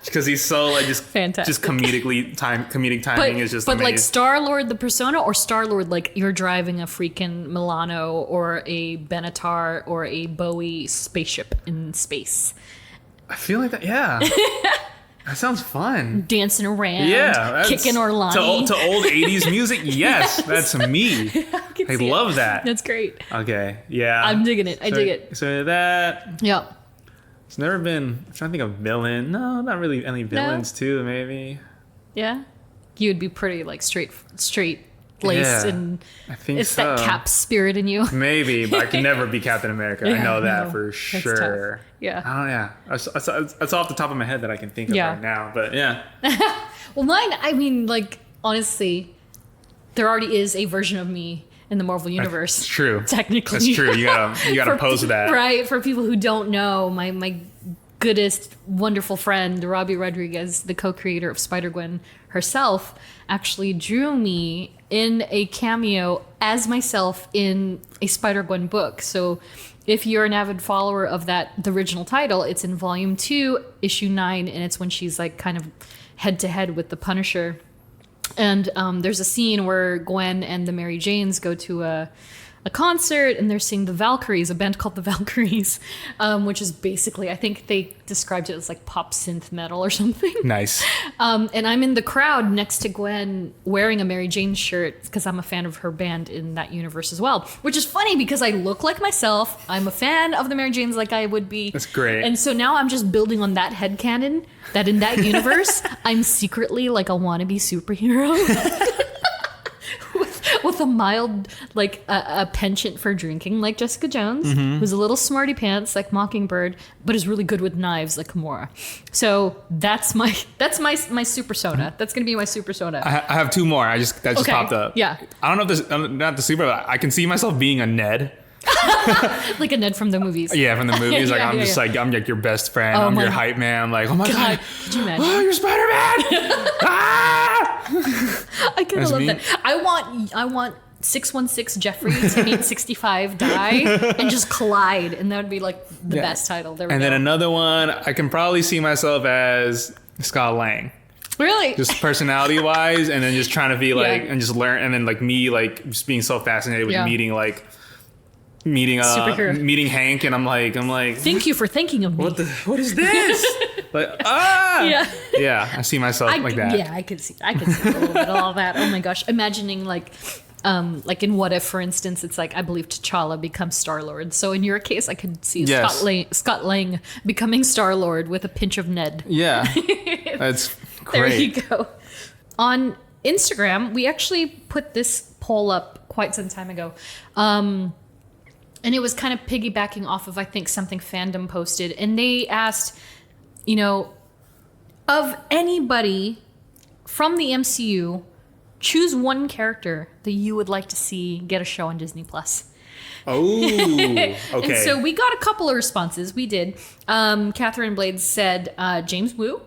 Because he's so like just fantastic. Just comedic timing is just amazing. Like Star-Lord the persona, or Star-Lord like you're driving a freaking Milano or a Benatar or a Bowie spaceship in space. I feel like that. Yeah. That sounds fun. Dancing around, kicking Orlani. To old 80s music, yes, that's me. I love that. That's great. Okay, yeah. I'm digging it. I dig it. So that. Yep. It's never been. I'm trying to think of villain. No, not really any villains too. Maybe. Yeah. You would be pretty like straight laced, and I think it's so. that Cap spirit in you. Maybe, but I can never be Captain America. I know that for sure. Tough. Yeah. Oh yeah. That's off the top of my head that I can think of right now. But yeah. Well, mine. I mean, like honestly, there already is a version of me in the Marvel universe. It's true. Technically, that's true. You gotta pose that. Right. For people who don't know, my goodest, wonderful friend Robbie Rodriguez, the co-creator of Spider-Gwen herself, actually drew me in a cameo as myself in a Spider-Gwen book. So if you're an avid follower of the original title, it's in volume 2, issue 9, and it's when she's like kind of head to head with the Punisher. And there's a scene where Gwen and the Mary Janes go to a concert, and they're seeing the Valkyries, a band called the Valkyries, which is basically, I think they described it as like pop synth metal or something. Nice. And I'm in the crowd next to Gwen wearing a Mary Jane shirt because I'm a fan of her band in that universe as well, which is funny because I look like myself. I'm a fan of the Mary Janes like I would be. That's great. And so now I'm just building on that headcanon that in that universe, I'm secretly like a wannabe superhero. With a mild, like a penchant for drinking, like Jessica Jones, who's a little smarty pants, like Mockingbird, but is really good with knives, like Kimura. So that's my super soda. That's gonna be my super soda. I have two more. That just popped up. Yeah. I don't know if this not the super. But I can see myself being a Ned. Like a Ned from the movies. Yeah, from the movies. Like I'm like your best friend. I'm your hype man. I'm like, oh my god, could you imagine? Oh, you're Spider-Man. I kind of love that. I want 616 Geoffrey to meet 65 Dai and just collide, and that would be like the best title. There we go. Then another one, I can probably see myself as Scott Lang. Really? Just personality wise, and then just trying to be like, and just learn, and then like me, like just being so fascinated with meeting Hank, and I'm like thank you for thinking of me. What is this? I see myself like that. Yeah, I could see a little bit of all that. Oh my gosh, imagining like in What If, for instance, it's like I believe T'Challa becomes Star-Lord. So in your case, I could see Scott Lang becoming Star-Lord with a pinch of Ned. Yeah, that's great. There you go. On Instagram, we actually put this poll up quite some time ago. And it was kind of piggybacking off of, I think, something Fandom posted. And they asked, of anybody from the MCU, choose one character that you would like to see get a show on Disney+. Oh, okay. And so we got a couple of responses. We did. Catherine Blades said, James Woo.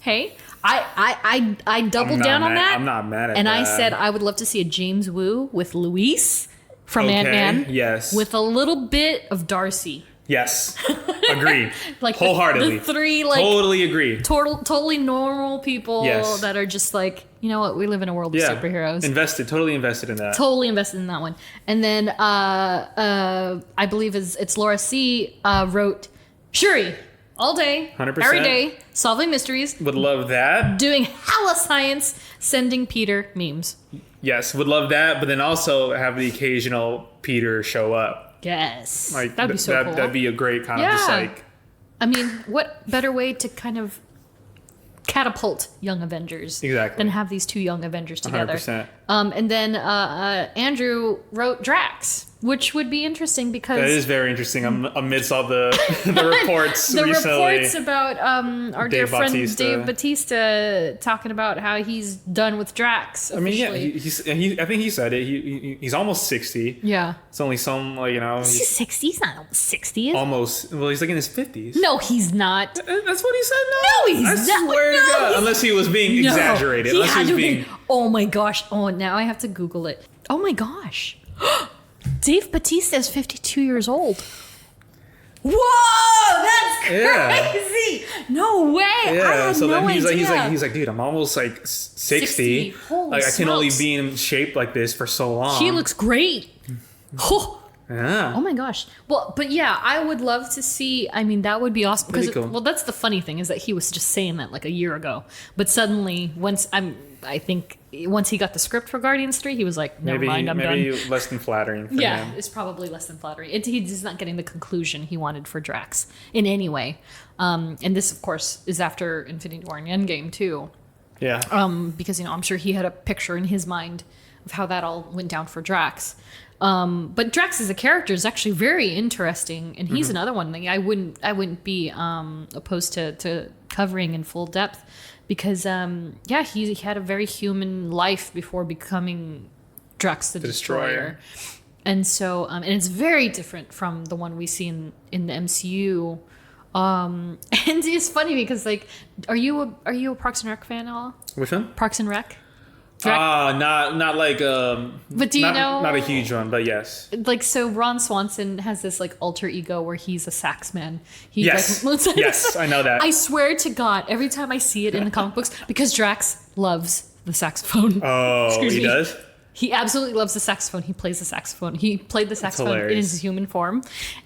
Hey. I doubled down on that. I'm not mad at and that. And I said I would love to see a James Woo with Luis from Ant-Man. Yes. With a little bit of Darcy. Yes. Agreed. Like wholeheartedly. The three like totally agree. Totally normal people that are just like, you know what, we live in a world of superheroes. Totally invested in that. Totally invested in that one. And then I believe it's Laura C wrote Shuri all day, 100%. every day, solving mysteries. Would love that. Doing hella science, sending Peter memes. Yes, would love that, but then also have the occasional Peter show up. Yes. Like that'd be so cool. That'd be a great kind of just like... I mean, what better way to kind of catapult Young Avengers than have these two Young Avengers together? 100%. And then Andrew wrote Drax, which would be interesting because... That is very interesting amidst all the reports the recently. Reports about our dear friend Dave Bautista talking about how he's done with Drax officially. I mean, I think he said it. He's almost 60. Yeah. It's only some, He's 60? He's not almost 60. Almost. Well, he's like in his 50s. No, he's not. That's what he said? No, he's not. I swear to God. Unless he was being exaggerated. Unless he was being... Oh my gosh. Oh, now I have to Google it. Oh my gosh. Dave Bautista is 52 years old. Whoa, that's crazy! No way! Yeah, so then he's idea. like, dude, I'm almost like 60. Holy like smokes. I can only be in shape like this for so long. She looks great. Oh, Yeah. Oh my gosh. Well, but yeah, I would love to see. I mean, that would be awesome. Because well, that's the funny thing is that he was just saying that like a year ago, but suddenly I think once he got the script for Guardians 3, he was like, never mind, I'm done. Maybe less than flattering. For him. It's probably less than flattering. He's not getting the conclusion he wanted for Drax in any way. And this, of course, is after Infinity War and Endgame too. Yeah. Because I'm sure he had a picture in his mind of how that all went down for Drax. But Drax as a character is actually very interesting, and he's another one that I wouldn't be opposed to covering in full depth, because he had a very human life before becoming Drax the Destroyer. And so and it's very different from the one we see in the MCU. And it's funny because like, are you a Parks and Rec fan at all? Which one? Parks and Rec. Not like but do you know, not a huge one, but yes. Like, so Ron Swanson has this like alter ego where he's a sax man. Yes, I know that. I swear to God, every time I see it in the comic books, because Drax loves the saxophone. Oh, he does? He absolutely loves the saxophone. He plays the saxophone. He played the saxophone in his human form.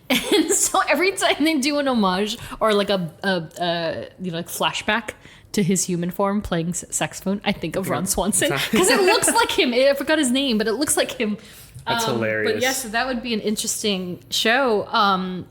And so every time they do an homage or like a like flashback to his human form playing saxophone, I think of Ron Swanson because it looks like him. I forgot his name, but it looks like him. That's hilarious. But yes, that would be an interesting show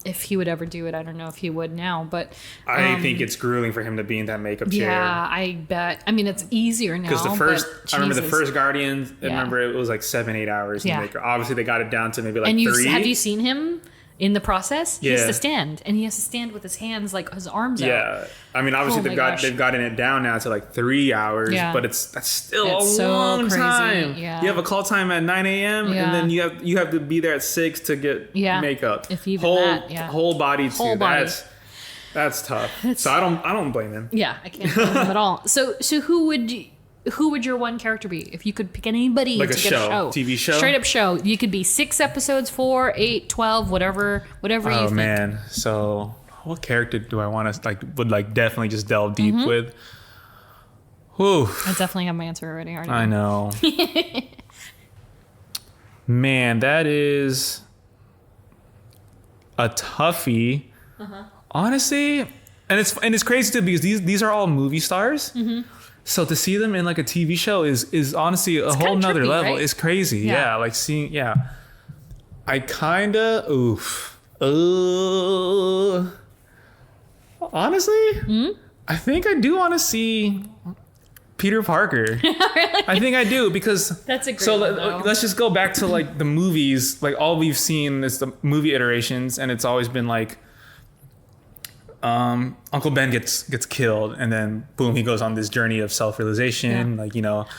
if he would ever do it. I don't know if he would now, but I think it's grueling for him to be in that makeup chair. Yeah, I bet. I mean, it's easier now. Because I remember the first Guardians. I remember it was like 7-8 hours. Yeah. Obviously, they got it down to maybe like 3. Have you seen him? In the process, he has to stand, and he has to stand with his hands, like his arms out. Yeah, I mean, obviously they've gotten it down now to like 3 hours, but that's still a long time. Yeah. You have a call time at 9 a.m. and then you have to be there at 6 to get makeup. If even whole body too. Whole body. That's tough. So I don't blame him. Yeah, I can't blame him at all. So who would your one character be if you could pick anybody like to get a show? TV show? Straight up show. You could be 6 episodes, 4, 8, 12, whatever you think. Oh man. So what character do I want to would definitely just delve deep with? Whew. I definitely have my answer already. I know. Man, that is a toughie. Honestly, and it's crazy too because these are all movie stars. So to see them in like a TV show is honestly a whole nother level. Right? It's crazy. Yeah. Like seeing, I kind of, honestly, I think I do want to see Peter Parker. Really? I think I do because that's a great one, let's just go back to like the movies. Like all we've seen is the movie iterations, and it's always been like, Uncle Ben gets killed, and then boom, he goes on this journey of self-realization.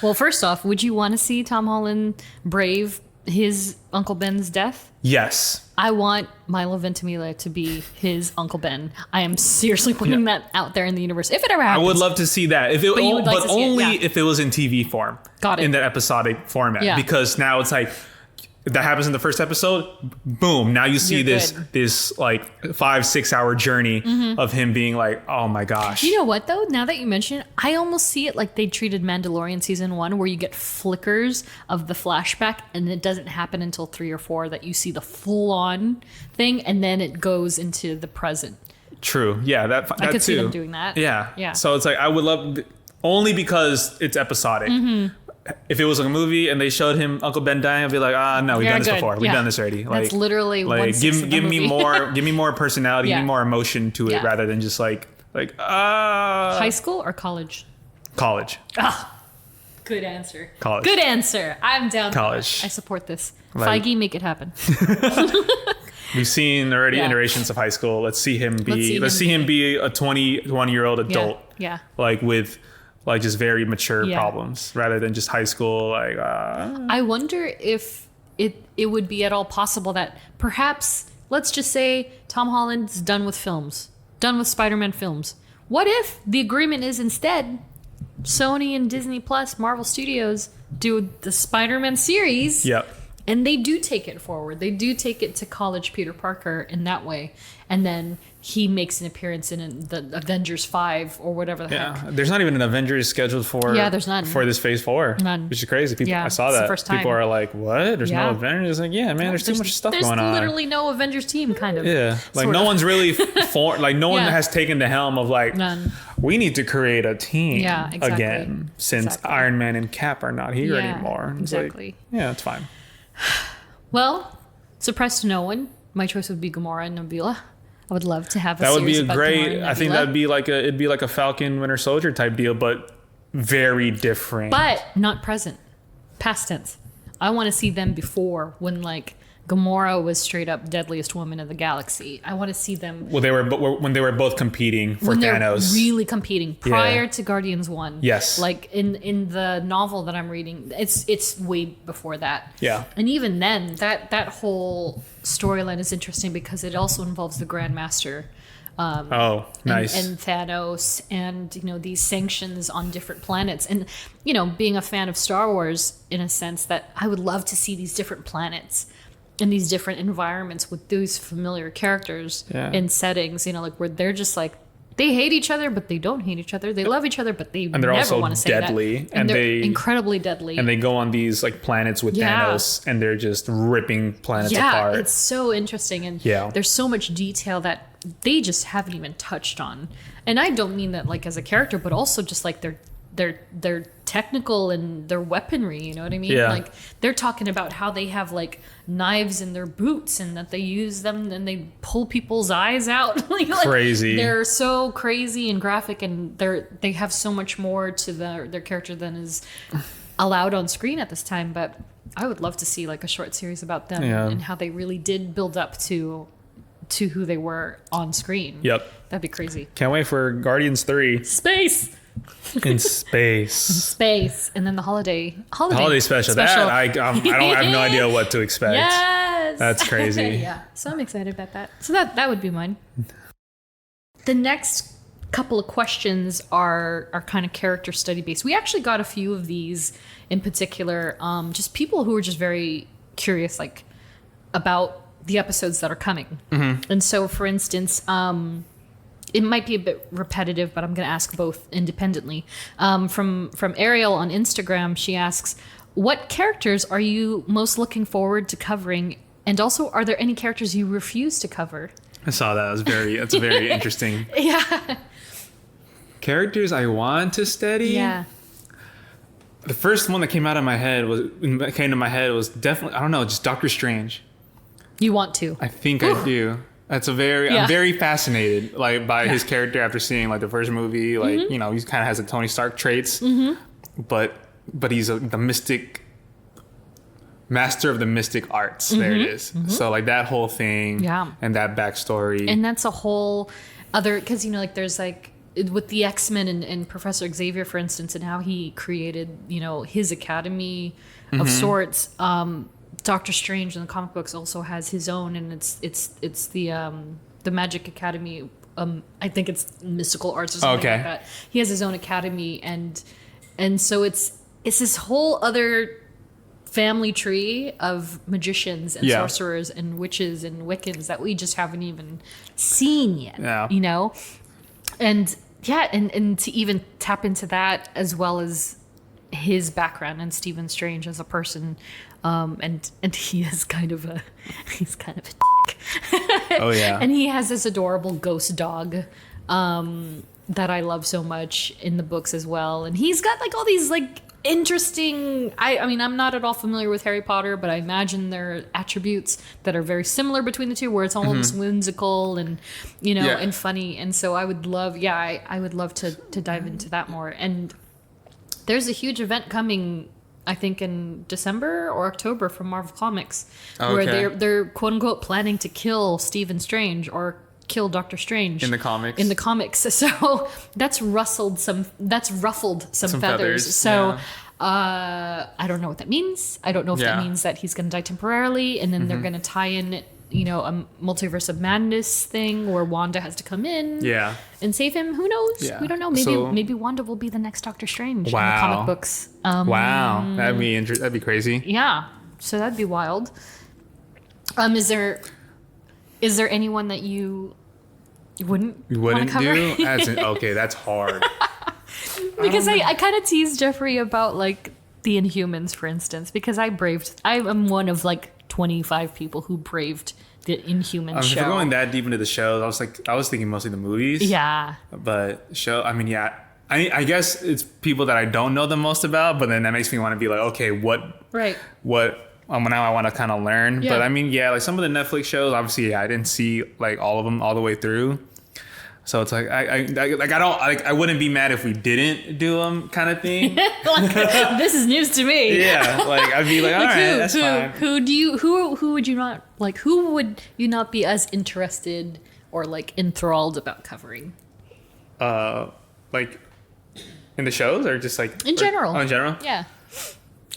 Well, first off, would you want to see Tom Holland brave his Uncle Ben's death? Yes. I want Milo Ventimiglia to be his Uncle Ben. I am seriously putting that out there in the universe. If it ever happens. I would love to see that. If it was in TV form. Got it. In that episodic format. Yeah. Because now it's like, that happens in the first episode, boom, now you see this like 5-6 hour journey of him being like, oh my gosh. You know what though, now that you mention it, I almost see it like they treated Mandalorian season 1, where you get flickers of the flashback and it doesn't happen until 3 or 4 that you see the full on thing, and then it goes into the present. True. Yeah, I could see them doing that. Yeah. So it's like, I would love, only because it's episodic. If it was like a movie and they showed him Uncle Ben dying, I'd be like, no, we've done this before. We've done this already. That's literally give me more personality, give me more emotion to it, rather than just like high school or college? College. Good answer. College. Good answer. I'm down. College. I support this. Feige, make it happen. We've seen already iterations of high school. Let's see him be a 21-year-old adult. Yeah. Like with like just very mature problems rather than just high school. Like, I wonder if it would be at all possible that perhaps, let's just say Tom Holland's done with Spider-Man films. What if the agreement is instead Sony and Disney Plus, Marvel Studios do the Spider-Man series? Yep. And they do take it forward. They do take it to college Peter Parker in that way. And then he makes an appearance in the Avengers 5 or whatever the heck. There's not even an Avengers scheduled for there's none. For this phase 4. None. Which is crazy. People, I saw it's that. the first time. People are like, what? There's no Avengers? Like, yeah, man, there's too much stuff going on. There's literally no Avengers team, kind of. Yeah. Like, no one's really... no one has taken the helm of, like... None. We need to create a team again since Iron Man and Cap are not here anymore. It's exactly. Like, it's fine. Well, surprise to no one, my choice would be Gamora and Nebula. I would love to have a that would series be a about great. Gamora and I think Nebula. it'd be like a Falcon Winter Soldier type deal, but very different. But not present, past tense. I want to see them before when like Gamora was straight up deadliest woman in the galaxy. I want to see them. Well, when they were both competing for when Thanos. They're really competing prior to Guardians 1. Yes. Like in the novel that I'm reading, it's way before that. Yeah. And even then, that whole storyline is interesting because it also involves the Grandmaster. Nice. And Thanos and, these sanctions on different planets. And, being a fan of Star Wars in a sense that I would love to see these different planets and these different environments with those familiar characters and settings, like where they're just like, they hate each other, but they don't hate each other. They love each other, but they never want to say deadly, that. And they're incredibly deadly. And they go on these like planets with Thanos, and they're just ripping planets apart. Yeah, it's so interesting, and there's so much detail that they just haven't even touched on. And I don't mean that like as a character, but also just like their technical and their weaponry, you know what I mean? Yeah. Like they're talking about how they have like knives in their boots and that they use them and they pull people's eyes out. like, crazy. They're so crazy and graphic, and they have so much more to their character than is allowed on screen at this time. But I would love to see like a short series about them and how they really did build up to who they were on screen. Yep. That'd be crazy. Can't wait for Guardians 3. Space. In space. And then the holiday special. That I have no idea what to expect. Yes. That's crazy. Yeah. So I'm excited about that. So that would be mine. The next couple of questions are kind of character study based. We actually got a few of these in particular, just people who are just very curious, like about the episodes that are coming. Mm-hmm. And so, for instance, it might be a bit repetitive, but I'm going to ask both independently. From Ariel on Instagram, she asks, what characters are you most looking forward to covering? And also, are there any characters you refuse to cover? I saw that. That's very interesting. Yeah. Characters I want to study? Yeah. The first one that came to my head was definitely, I don't know, just Doctor Strange. You want to? I think I do. I'm very fascinated by his character after seeing like the first movie. Like, he kind of has the Tony Stark traits, but he's the mystic master of the mystic arts. There it is. So like that whole thing, and that backstory, and that's a whole other, because like there's like with the X-Men and Professor Xavier, for instance, and how he created his academy of sorts. Doctor Strange in the comic books also has his own, and it's the Magic Academy. I think it's mystical arts or something like that. He has his own academy, and so it's this whole other family tree of magicians and sorcerers and witches and Wiccans that we just haven't even seen yet. Yeah. And to even tap into that as well as his background and Stephen Strange as a person. And he is kind of a dick. Oh yeah. And he has this adorable ghost dog that I love so much in the books as well. And he's got like all these like interesting, I mean, I'm not at all familiar with Harry Potter, but I imagine there are attributes that are very similar between the two, where it's almost whimsical and and funny. And so I would love I would love to dive into that more. And there's a huge event coming, I think in December or October, from Marvel Comics, where they're quote unquote planning to kill Stephen Strange or kill Doctor Strange in the comics. So that's ruffled some feathers. So I don't know what that means. I don't know if that means that he's going to die temporarily, and then they're going to tie in a multiverse of madness thing where Wanda has to come in and save him. Who knows? We don't know. Maybe Wanda will be the next Doctor Strange in the comic books. Wow. That'd be crazy. Yeah. So that'd be wild. Is there anyone that you wouldn't cover? do? Okay, that's hard. Because I kind of teased Geoffrey about like the Inhumans, for instance, because I am one of like 25 people who braved the Inhumans show. If we're going that deep into the shows, I was thinking mostly the movies. Yeah. But show, I mean, yeah. I guess it's people that I don't know the most about, but then that makes me want to be like, okay, what now I want to kind of learn. Yeah. But I mean, yeah, like some of the Netflix shows, obviously, yeah, I didn't see like all of them all the way through. So it's like I wouldn't be mad if we didn't do them, kind of thing. Like, this is news to me. Yeah, like I'd be like, all right, that's fine. Who would you not like? Who would you not be as interested or like enthralled about covering? Like in the shows or just like in general? In general, yeah.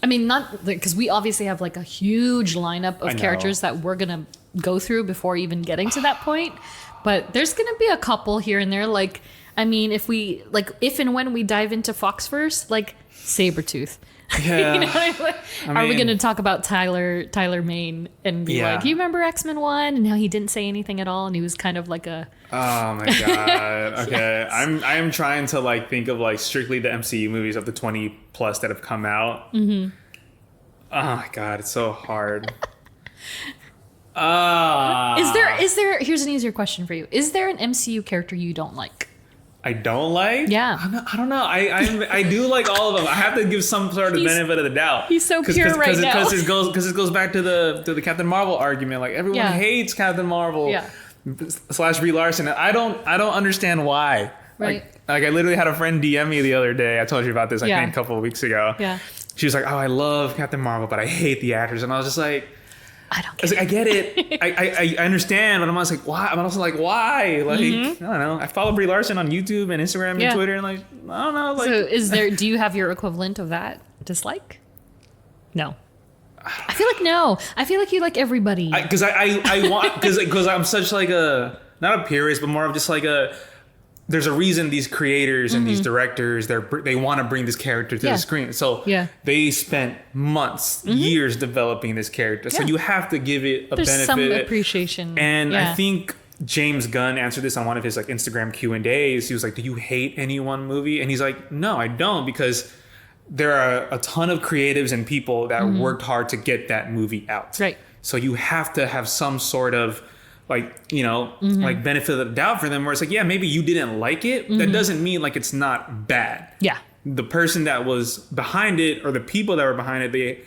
I mean, not because we obviously have like a huge lineup of characters that we're gonna go through before even getting to that point. But there's going to be a couple here and there. Like, I mean, if and when we dive into Foxverse, like Sabretooth. Yeah. You know, are we going to talk about Tyler Mane and be like, you remember X-Men 1? And how he didn't say anything at all. And he was kind of like a... Oh my God. Okay. Yes. I am trying to like think of like strictly the MCU movies of the 20 plus that have come out. Mm-hmm. Oh my God. It's so hard. Is there here's an easier question for you. Is there an MCU character you don't like? I don't like? Yeah. I don't know. I do like all of them. I have to give some sort of benefit of the doubt. He's so pure right now. Because it goes back to the Captain Marvel argument. Like everyone hates Captain Marvel / Brie Larson. I don't understand why. Right. Like I literally had a friend DM me the other day. I told you about this I think a couple of weeks ago. Yeah. She was like, "Oh, I love Captain Marvel, but I hate the actors." And I was just like, I get it. I understand, but I'm also like, why? I'm also like, why? Like, I don't know. I follow Brie Larson on YouTube and Instagram and Twitter, and like, I don't know. Like, so do you have your equivalent of that dislike? No. I feel like no. I feel like you like everybody. Because I want, because I'm such like not a purist, but more of just like there's a reason these creators and these directors they want to bring this character to the screen. So they spent months, years developing this character. So you have to give it a benefit. Some appreciation. And I think James Gunn answered this on one of his like Instagram Q&As. He was like, "Do you hate any one movie?" And he's like, "No, I don't, because there are a ton of creatives and people that worked hard to get that movie out. Right. So you have to have some sort of like, like benefit of the doubt for them, where it's like, yeah, maybe you didn't like it. That doesn't mean like it's not bad. Yeah. The person that was behind it, or the people that were behind it,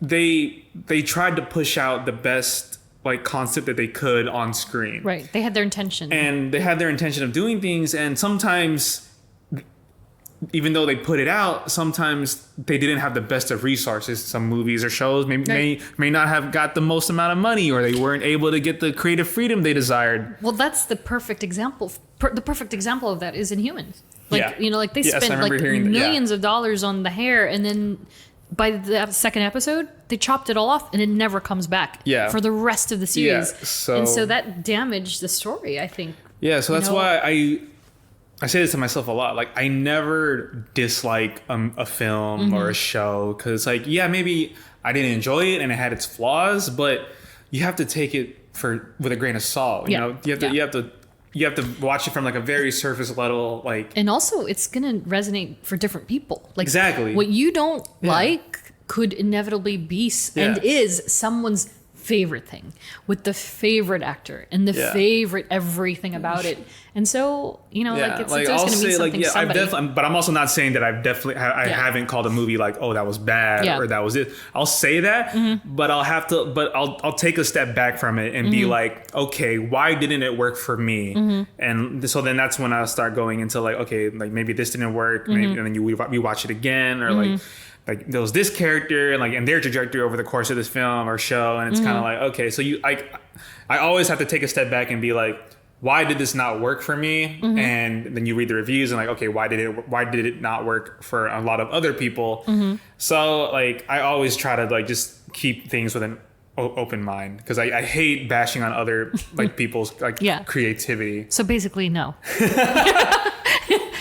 they tried to push out the best like concept that they could on screen. Right. They had their intention. And they had their intention of doing things, and sometimes even though they put it out, sometimes they didn't have the best of resources. Some movies or shows may not have got the most amount of money, or they weren't able to get the creative freedom they desired. Well, that's the perfect example. The perfect example of that is Inhumans. Like, like they spent like millions of dollars on the hair, and then by the second episode, they chopped it all off, and it never comes back for the rest of the series. And so that damaged the story, I think. Yeah, so that's why I say this to myself a lot. Like, I never dislike a film or a show, because, like, maybe I didn't enjoy it and it had its flaws, but you have to take it with a grain of salt. You know, you have to watch it from like a very surface level, like. And also, it's gonna resonate for different people. Like, exactly what you don't like could inevitably be and is someone's favorite thing, with the favorite actor and the favorite everything about it. And so, like, it's there's going to be something somebody. But I'm also not saying that I haven't called a movie like, oh, that was bad or that was it. I'll say that, but I'll take a step back from it and be like, okay, why didn't it work for me? And so then that's when I'll start going into like, okay, like maybe this didn't work, maybe, and then we watch it again, or like there was this character and their trajectory over the course of this film or show, and it's kind of like, okay, so I always have to take a step back and be like, why did this not work for me? And then you read the reviews and like, okay, why did it not work for a lot of other people? So like, I always try to like just keep things with an open mind, because I hate bashing on other like people's like creativity. So basically, no.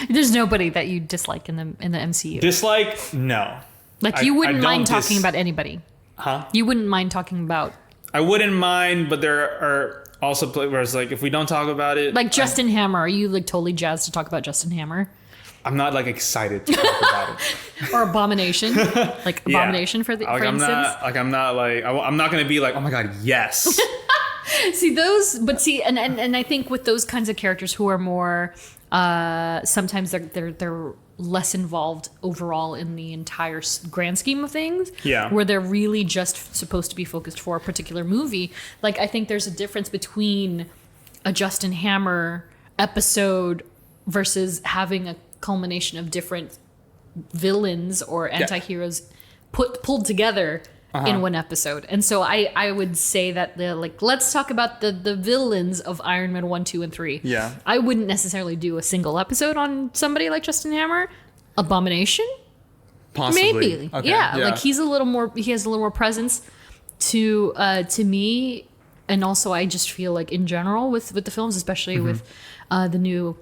There's nobody that you dislike in the MCU. Dislike? No. Like, you wouldn't mind talking about anybody. Huh? You wouldn't mind talking about... I wouldn't mind, but there are also where it's like, if we don't talk about it... Like Justin Hammer. Are you like totally jazzed to talk about Justin Hammer? I'm not like excited to talk about it. Or Abomination? Like Abomination for instance? I'm not going to be like, oh my God, yes. And I think with those kinds of characters who are more, sometimes they're less involved overall in the entire grand scheme of things. Yeah. Where they're really just supposed to be focused for a particular movie. Like, I think there's a difference between a Justin Hammer episode versus having a culmination of different villains or anti-heroes pulled together in one episode. And so I would say that let's talk about the villains of Iron Man 1, 2, and 3. Yeah. I wouldn't necessarily do a single episode on somebody like Justin Hammer. Abomination? Possibly. Maybe. Okay. Yeah. Like he has a little more presence to me. And also I just feel like in general with the films, especially with the new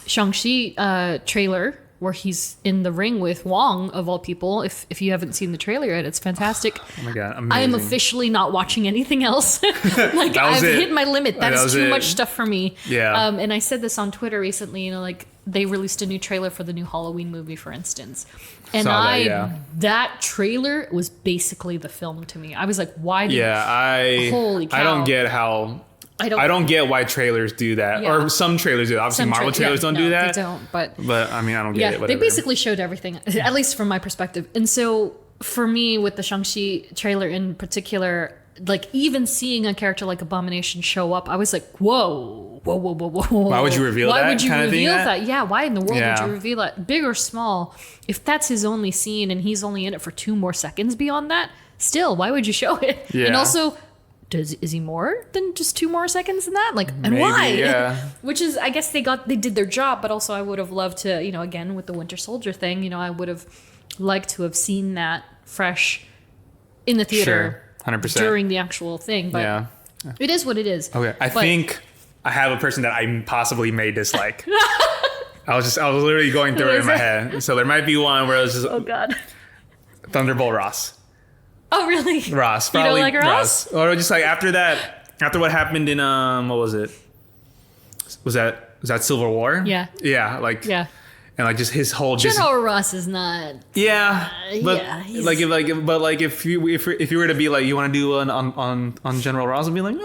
Shang-Chi trailer, where he's in the ring with Wong, of all people. If you haven't seen the trailer yet, it's fantastic. Oh my God, amazing. I am officially not watching anything else. Like, I've hit my limit. That's too much stuff for me. Yeah. And I said this on Twitter recently, like they released a new trailer for the new Halloween movie, for instance. And that trailer was basically the film to me. I was like, why did holy cow. I don't get how I don't get why trailers do that. Or some trailers do. Obviously, Marvel trailers don't do that. They don't, but I mean, I don't get it. Whatever. They basically showed everything, at least from my perspective. And so for me, with the Shang-Chi trailer in particular, like even seeing a character like Abomination show up, I was like, whoa. Why would you reveal that? Why would you kind reveal of that? Yeah, why in the world would you reveal that? Big or small, if that's his only scene and he's only in it for 2 more seconds beyond that, still, why would you show it? Yeah. And also, is he more than just 2 more seconds than that? Like, and maybe, why? Yeah. Which is, I guess they did their job, but also I would have loved to, again with the Winter Soldier thing, I would have liked to have seen that fresh in the theater, 100% during the actual thing. But it is what it is. Okay, I think I have a person that I possibly may dislike. I was literally going through it in my head. So there might be one where it was just, oh God, Thunderbolt Ross. Oh really? Ross, probably. You don't like Ross? Or just like after what happened in what was it? Was that Civil War? Yeah. Yeah, like yeah. And like just his whole General Ross is not. Yeah, but yeah, if you were to be like, you want to do on General Ross, and be like, man,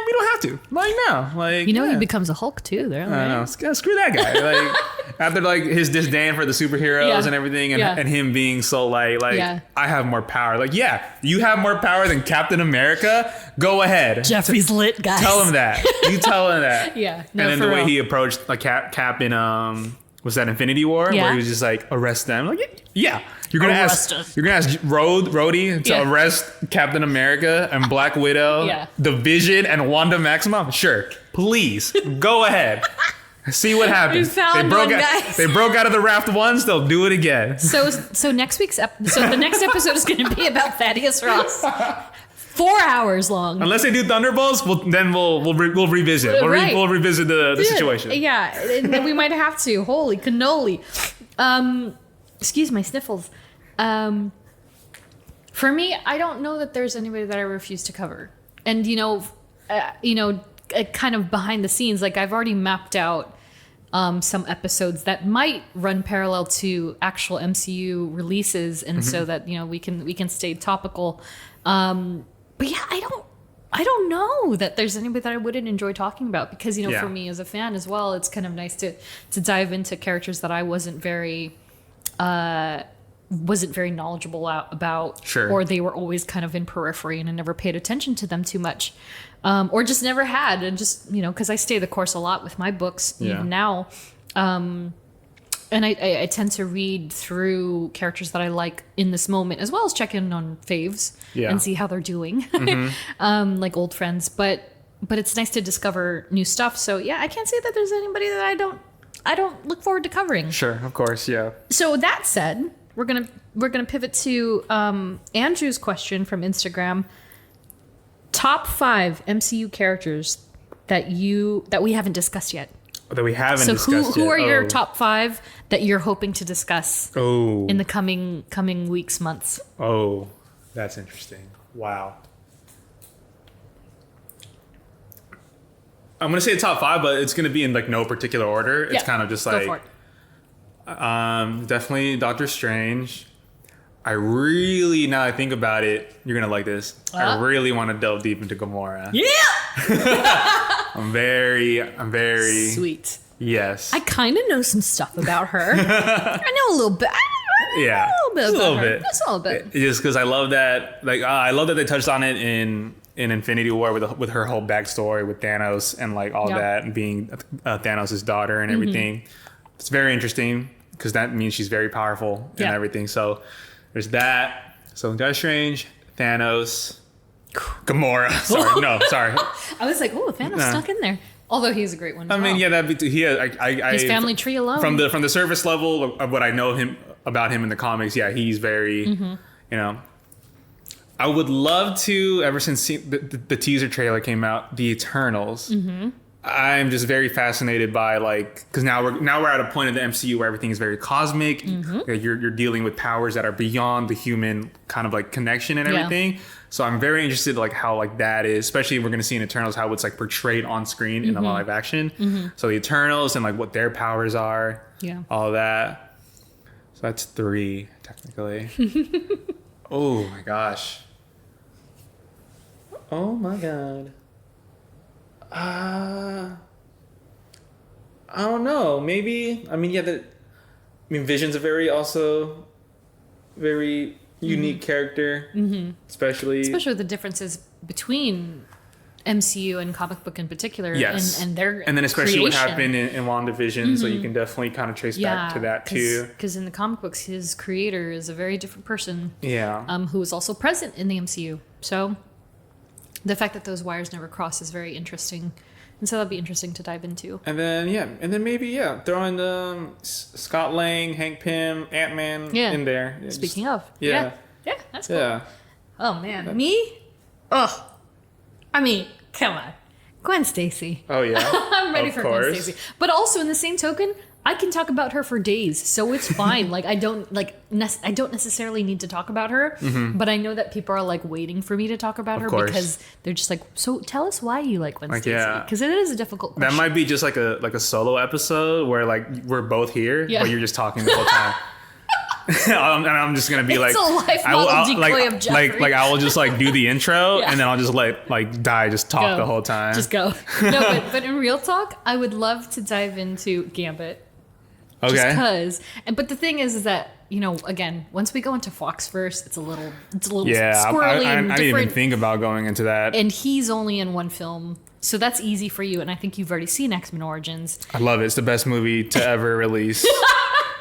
we don't have to. Like no, like he becomes a Hulk too. There, I know. Screw that guy. Like after like his disdain for the superheroes and everything, and him being so like I have more power. Like you have more power than Captain America. Go ahead. Jeffrey's lit, guys. Tell him that. You tell him that. Yeah. No, and then the way he approached like Cap in was that Infinity War where he was just like arrest them? Like you're gonna ask Rhodey to arrest Captain America and Black Widow, the Vision and Wanda Maximoff? Sure, please go ahead. See what happens. They broke out of the raft once. They'll do it again. So next week's the next episode is going to be about Thaddeus Ross. 4 hours long. Unless they do Thunderbolts, we'll revisit. We'll revisit the situation. Yeah, and we might have to. Holy cannoli. Excuse my sniffles. For me, I don't know that there's anybody that I refuse to cover. And kind of behind the scenes, like I've already mapped out some episodes that might run parallel to actual MCU releases, and so that we can stay topical. But yeah, I don't know that there's anybody that I wouldn't enjoy talking about, because for me as a fan as well, it's kind of nice to dive into characters that I wasn't very knowledgeable about, sure, or they were always kind of in periphery and I never paid attention to them too much, or just never had, and just because I stay the course a lot with my books even now. And I tend to read through characters that I like in this moment, as well as check in on faves and see how they're doing, like old friends. But it's nice to discover new stuff. So yeah, I can't say that there's anybody that I don't look forward to covering. Sure, of course, yeah. So that said, we're gonna pivot to Andrew's question from Instagram. Top 5 MCU characters that we haven't discussed yet. That we haven't discussed who are your top 5 that you're hoping to discuss in the coming weeks, months? That's interesting. Wow. I'm gonna say top 5, but it's gonna be in like no particular order. It's kind of just like definitely Doctor Strange. I really, now I think about it, you're gonna like this. I really want to delve deep into Gamora. Yeah. I'm very sweet. Yes. I kind of know some stuff about her. I know a little bit. Yeah, a little bit. Just a little bit. Just because I love that. Like, I love that they touched on it in Infinity War with her whole backstory with Thanos and like all that, and being Thanos' daughter and everything. It's very interesting because that means she's very powerful and everything. So there's that. So Doctor Strange, Thanos, Gamora. Sorry. I was like, oh, Thanos stuck in there. Although he's a great one. I mean, that'd be his family tree alone. From the surface level of what I know about him in the comics, he's very, you know. I would love to, ever since the teaser trailer came out, the Eternals. I'm just very fascinated by because now we're at a point in the MCU where everything is very cosmic. You're dealing with powers that are beyond the human kind of like connection and everything. So I'm very interested how that is, especially we're going to see in Eternals how it's like portrayed on screen in the live action. So the Eternals and like what their powers are, all that. So that's 3 technically. Oh my gosh. Oh my god. I don't know. Maybe. I mean, Vision's a very unique character, especially the differences between MCU and comic book in particular. Yes, and their and then especially creation. what happened in WandaVision. So you can definitely kind of trace back to that too. Because in the comic books, his creator is a very different person. Yeah. Who is also present in the MCU. So the fact that those wires never cross is very interesting. And so that'd be interesting to dive into. And then maybe throw in Scott Lang, Hank Pym, Ant-Man in there. Speaking of. Yeah, that's cool. Yeah. Oh man, me? Oh. I mean, come on. Gwen Stacy. Oh yeah. I'm ready for Gwen Stacy. But also in the same token, I can talk about her for days, so it's fine. I don't necessarily need to talk about her, but I know that people are waiting for me to talk about her because they're just so tell us why you like Gwen Stacy, because it is a difficult question. That might be just like a solo episode where we're both here, but you're just talking the whole time. And I'm just gonna be it's a life model decoy of Geoffrey. I will just do the intro and then I'll just let Dai just talk the whole time. Just go. No, but in real talk, I would love to dive into Gambit. Okay. Just because, but the thing is that again, once we go into Foxverse, it's a little squirrely and different. I didn't even think about going into that. And he's only in one film, so that's easy for you. And I think you've already seen X-Men Origins. I love it. It's the best movie to ever release.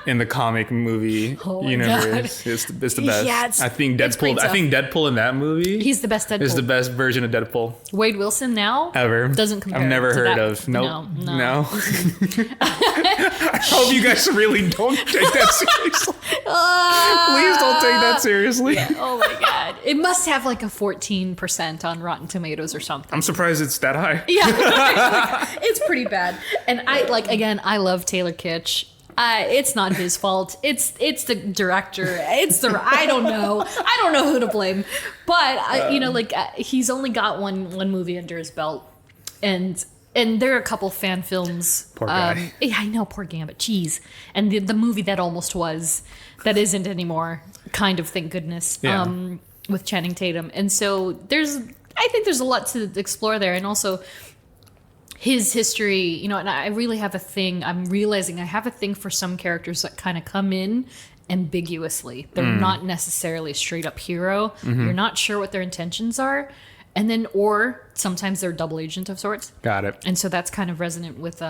In the comic movie universe, it's the best. Yeah, I think Deadpool in that movie. He's the best Deadpool. Is the best version of Deadpool. Wade Wilson now ever doesn't compare. I've never heard of. Nope. No. I hope you guys really don't take that seriously. Please don't take that seriously. Yeah. Oh my god! It must have a 14% on Rotten Tomatoes or something. I'm surprised it's that high. Yeah, it's pretty bad. And I love Taylor Kitsch. It's not his fault. It's the director. I don't know who to blame. But he's only got one movie under his belt, and there are a couple fan films. Poor guy. I know, poor Gambit. Jeez. And the movie that almost was, that isn't anymore. Kind of, thank goodness. Yeah. With Channing Tatum, and so I think there's a lot to explore there, and also his history, and I really have a thing. I'm realizing I have a thing for some characters that kind of come in ambiguously. They're not necessarily a straight up hero. You're not sure what their intentions are. And then, or sometimes they're a double agent of sorts. Got it. And so that's kind of resonant with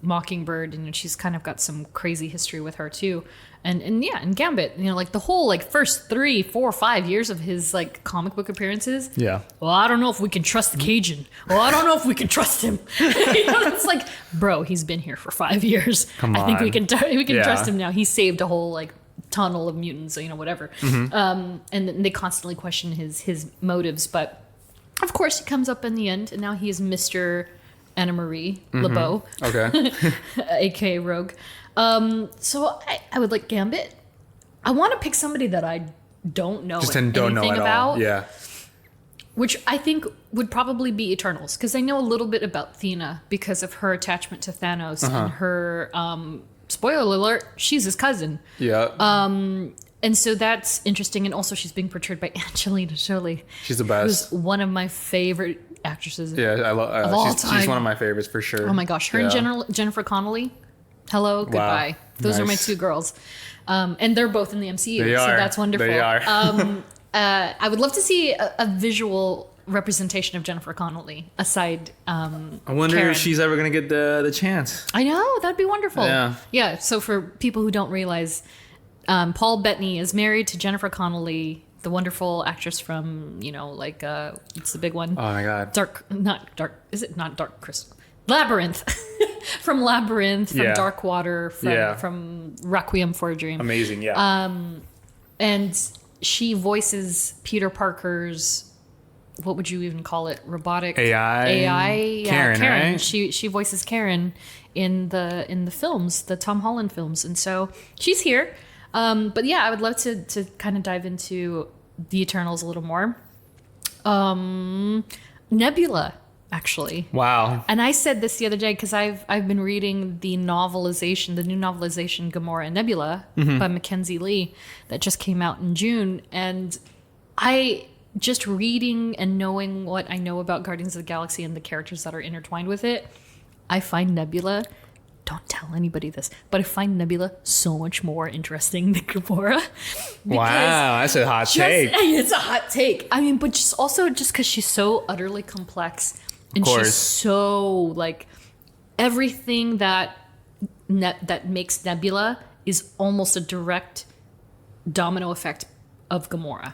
Mockingbird, and she's kind of got some crazy history with her too. And Gambit, the whole first 3, 4, 5 years of his comic book appearances. Yeah. Well, I don't know if we can trust the Cajun. Well, I don't know if we can trust him. It's bro, he's been here for 5 years. Come on. I think we can trust him now. He saved a whole tunnel of mutants, whatever. And they constantly question his motives, but of course he comes up in the end, and now he is Mr. Anna Marie LeBeau. Okay. aka Rogue. So I would like Gambit. I want to pick somebody that I don't know just anything don't know at about. all. Yeah. Which I think would probably be Eternals, because I know a little bit about Thena because of her attachment to Thanos and her, spoiler alert, she's his cousin. Yeah. And so that's interesting. And also she's being portrayed by Angelina Jolie. She's the best. Who's one of my favorite actresses Yeah, I love of all time. She's one of my favorites for sure. Oh my gosh. Her and Jennifer Connelly. Hello, goodbye. Wow. Those are my two girls. And they're both in the MCU. They so are. that's wonderful. They are. I would love to see a visual representation of Jennifer Connelly aside. I wonder Karen. if she's ever going to get the chance. I know, that'd be wonderful. Yeah. Yeah. So for people who don't realize, Paul Bettany is married to Jennifer Connelly, the wonderful actress from, like, it's the big one. Oh my God. Is it not Dark Crystal? Labyrinth. From Labyrinth, from Dark Water, from Requiem for a Dream. Amazing, yeah. And she voices Peter Parker's, what would you even call it? Robotic AI. Yeah, Karen, right? She voices Karen in the films, the Tom Holland films, and so she's here. But yeah, I would love to kind of dive into the Eternals a little more. Nebula, actually. Wow. And I said this the other day because I've been reading the new novelization Gamora and Nebula by Mackenzie Lee that just came out in June, and I just reading and knowing what I know about Guardians of the Galaxy and the characters that are intertwined with it, I find Nebula, don't tell anybody this, but I find Nebula so much more interesting than Gamora. Wow, that's a hot take. It's a hot take. I mean, but just because she's so utterly complex. And she's so, like, everything that makes Nebula is almost a direct domino effect of Gamora.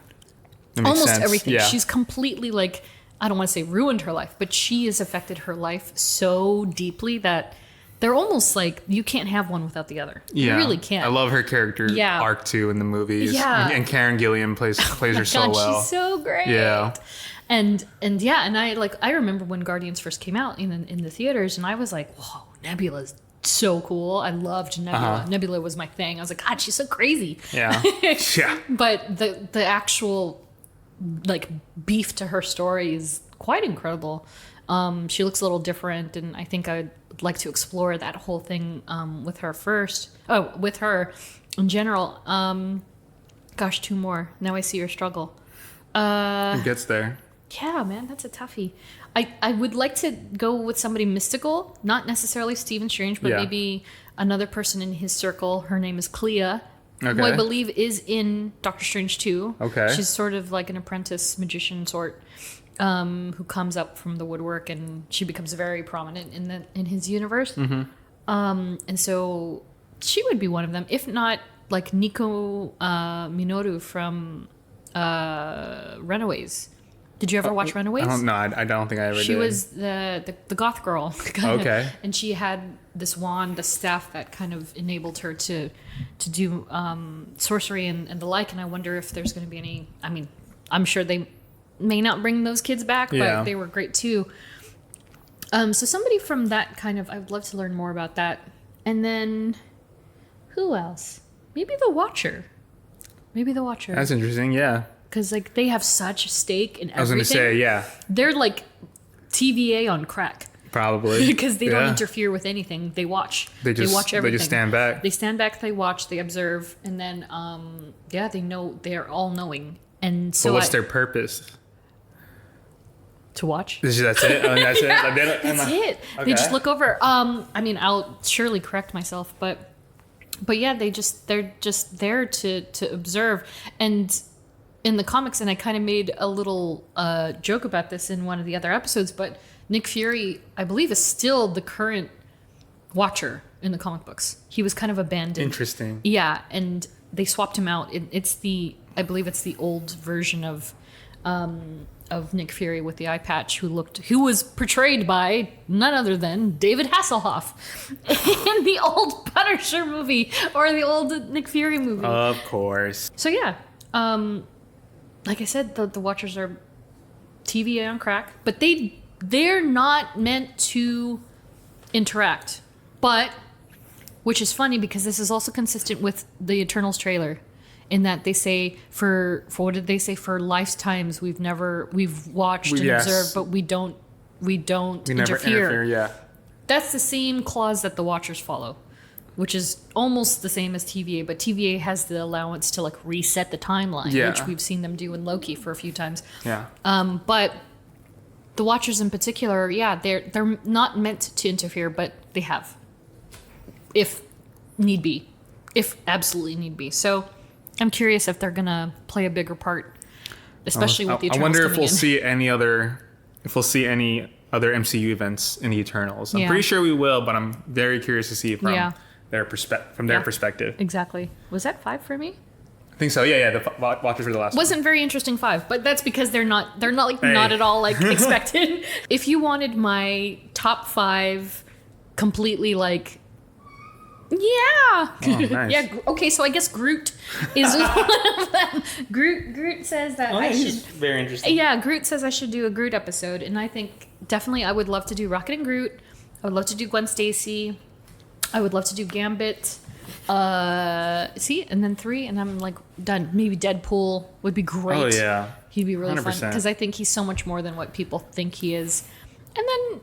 Almost sense. everything. Yeah. She's completely, like, I don't want to say ruined her life, but she has affected her life so deeply that they're almost like you can't have one without the other. Yeah. You really can't. I love her character arc too in the movies. Yeah. And Karen Gillan plays her so well. She's so great. Yeah. And I remember when Guardians first came out in the theaters, and I was like, whoa, Nebula's so cool. I loved Nebula. Nebula was my thing. I was like, God, she's so crazy. Yeah. Yeah. But the actual, like, beef to her story is quite incredible. She looks a little different, and I think I'd like to explore that whole thing with her first. Oh, with her in general. Gosh, two more. Now I see your struggle. Who gets there? Yeah, man, that's a toughie. I would like to go with somebody mystical, not necessarily Stephen Strange, but maybe another person in his circle. Her name is Clea, who I believe is in Doctor Strange 2. Okay. She's sort of like an apprentice magician sort, who comes up from the woodwork, and she becomes very prominent in his universe. And so she would be one of them, if not like Nico Minoru from Runaways. Did you ever watch Runaways? I don't think I ever did. She was the goth girl. Okay. And she had this wand, the staff that kind of enabled her to do sorcery and the like. And I wonder if there's going to be any. I mean, I'm sure they may not bring those kids back, but they were great too. So somebody from that kind of, I would love to learn more about that. And then who else? Maybe the Watcher. That's interesting. Yeah. Because, like, they have such stake in everything. I was going to say, yeah. They're like TVA on crack. Probably. Because they don't interfere with anything. They watch. They watch everything. They just stand back. They stand back, they watch, they observe, and then, they know, they're all knowing. And so but what's their purpose? To watch? That's it? That's it? Like, That's it. Okay. They just look over. I mean, I'll surely correct myself, but yeah, they're just there to observe. And in the comics, and I kind of made a little joke about this in one of the other episodes, but Nick Fury, I believe, is still the current Watcher in the comic books. He was kind of abandoned. Interesting. Yeah, and they swapped him out. I believe it's the old version of Nick Fury with the eye patch, who was portrayed by none other than David Hasselhoff in the old Punisher movie or the old Nick Fury movie. Of course. So yeah, like I said, the Watchers are TVA on crack, but they're not meant to interact. But which is funny because this is also consistent with the Eternals trailer. in that they say for what did they say, for lifetimes we've watched and Yes. observed, but we don't We never interfere. interfere. Yeah. That's the same clause that the Watchers follow, which is almost the same as TVA, but TVA has the allowance to like reset the timeline, Yeah. which we've seen them do in Loki for a few times. Yeah. But the Watchers in particular, yeah, they're not meant to interfere, but they have, if need be, if absolutely need be. So I'm curious if they're gonna play a bigger part, especially with the Eternals. I wonder if coming we'll in. see any other MCU events in the Eternals. I'm pretty sure we will, but I'm very curious to see from their perspective. Exactly. Was that 5 for me? I think so. Yeah. The Watchers were the last. Wasn't very interesting 5, but that's because they're not not at all like expected. If you wanted my top 5 completely like, yeah. Oh, nice. Yeah. Okay, so I guess Groot is one of them. Groot says that I should. Very interesting. Yeah, Groot says I should do a Groot episode, and I think definitely I would love to do Rocket and Groot. I would love to do Gwen Stacy. I would love to do Gambit. And then 3, and I'm like done. Maybe Deadpool would be great. Oh yeah. He'd be really 100%. Fun because I think he's so much more than what people think he is. And then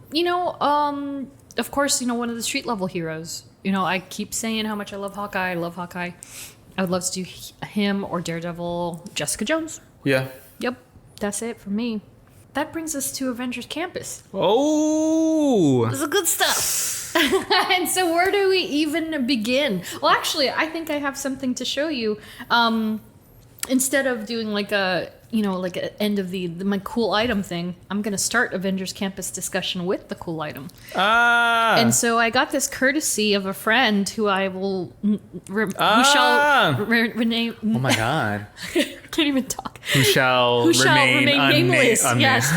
of course, one of the street level heroes. I keep saying how much I love Hawkeye. I would love to do him or Daredevil, Jessica Jones. Yeah. Yep, that's it for me. That brings us to Avengers Campus. Oh, This is good stuff. And so where do we even begin? Well, actually, I think I have something to show you. Instead of doing like a end of my cool item thing, I'm going to start Avengers Campus discussion with the cool item. And so I got this courtesy of a friend who I will who shall rename. Oh my god. Can't even talk. Who shall remain nameless. unnamed. Yes,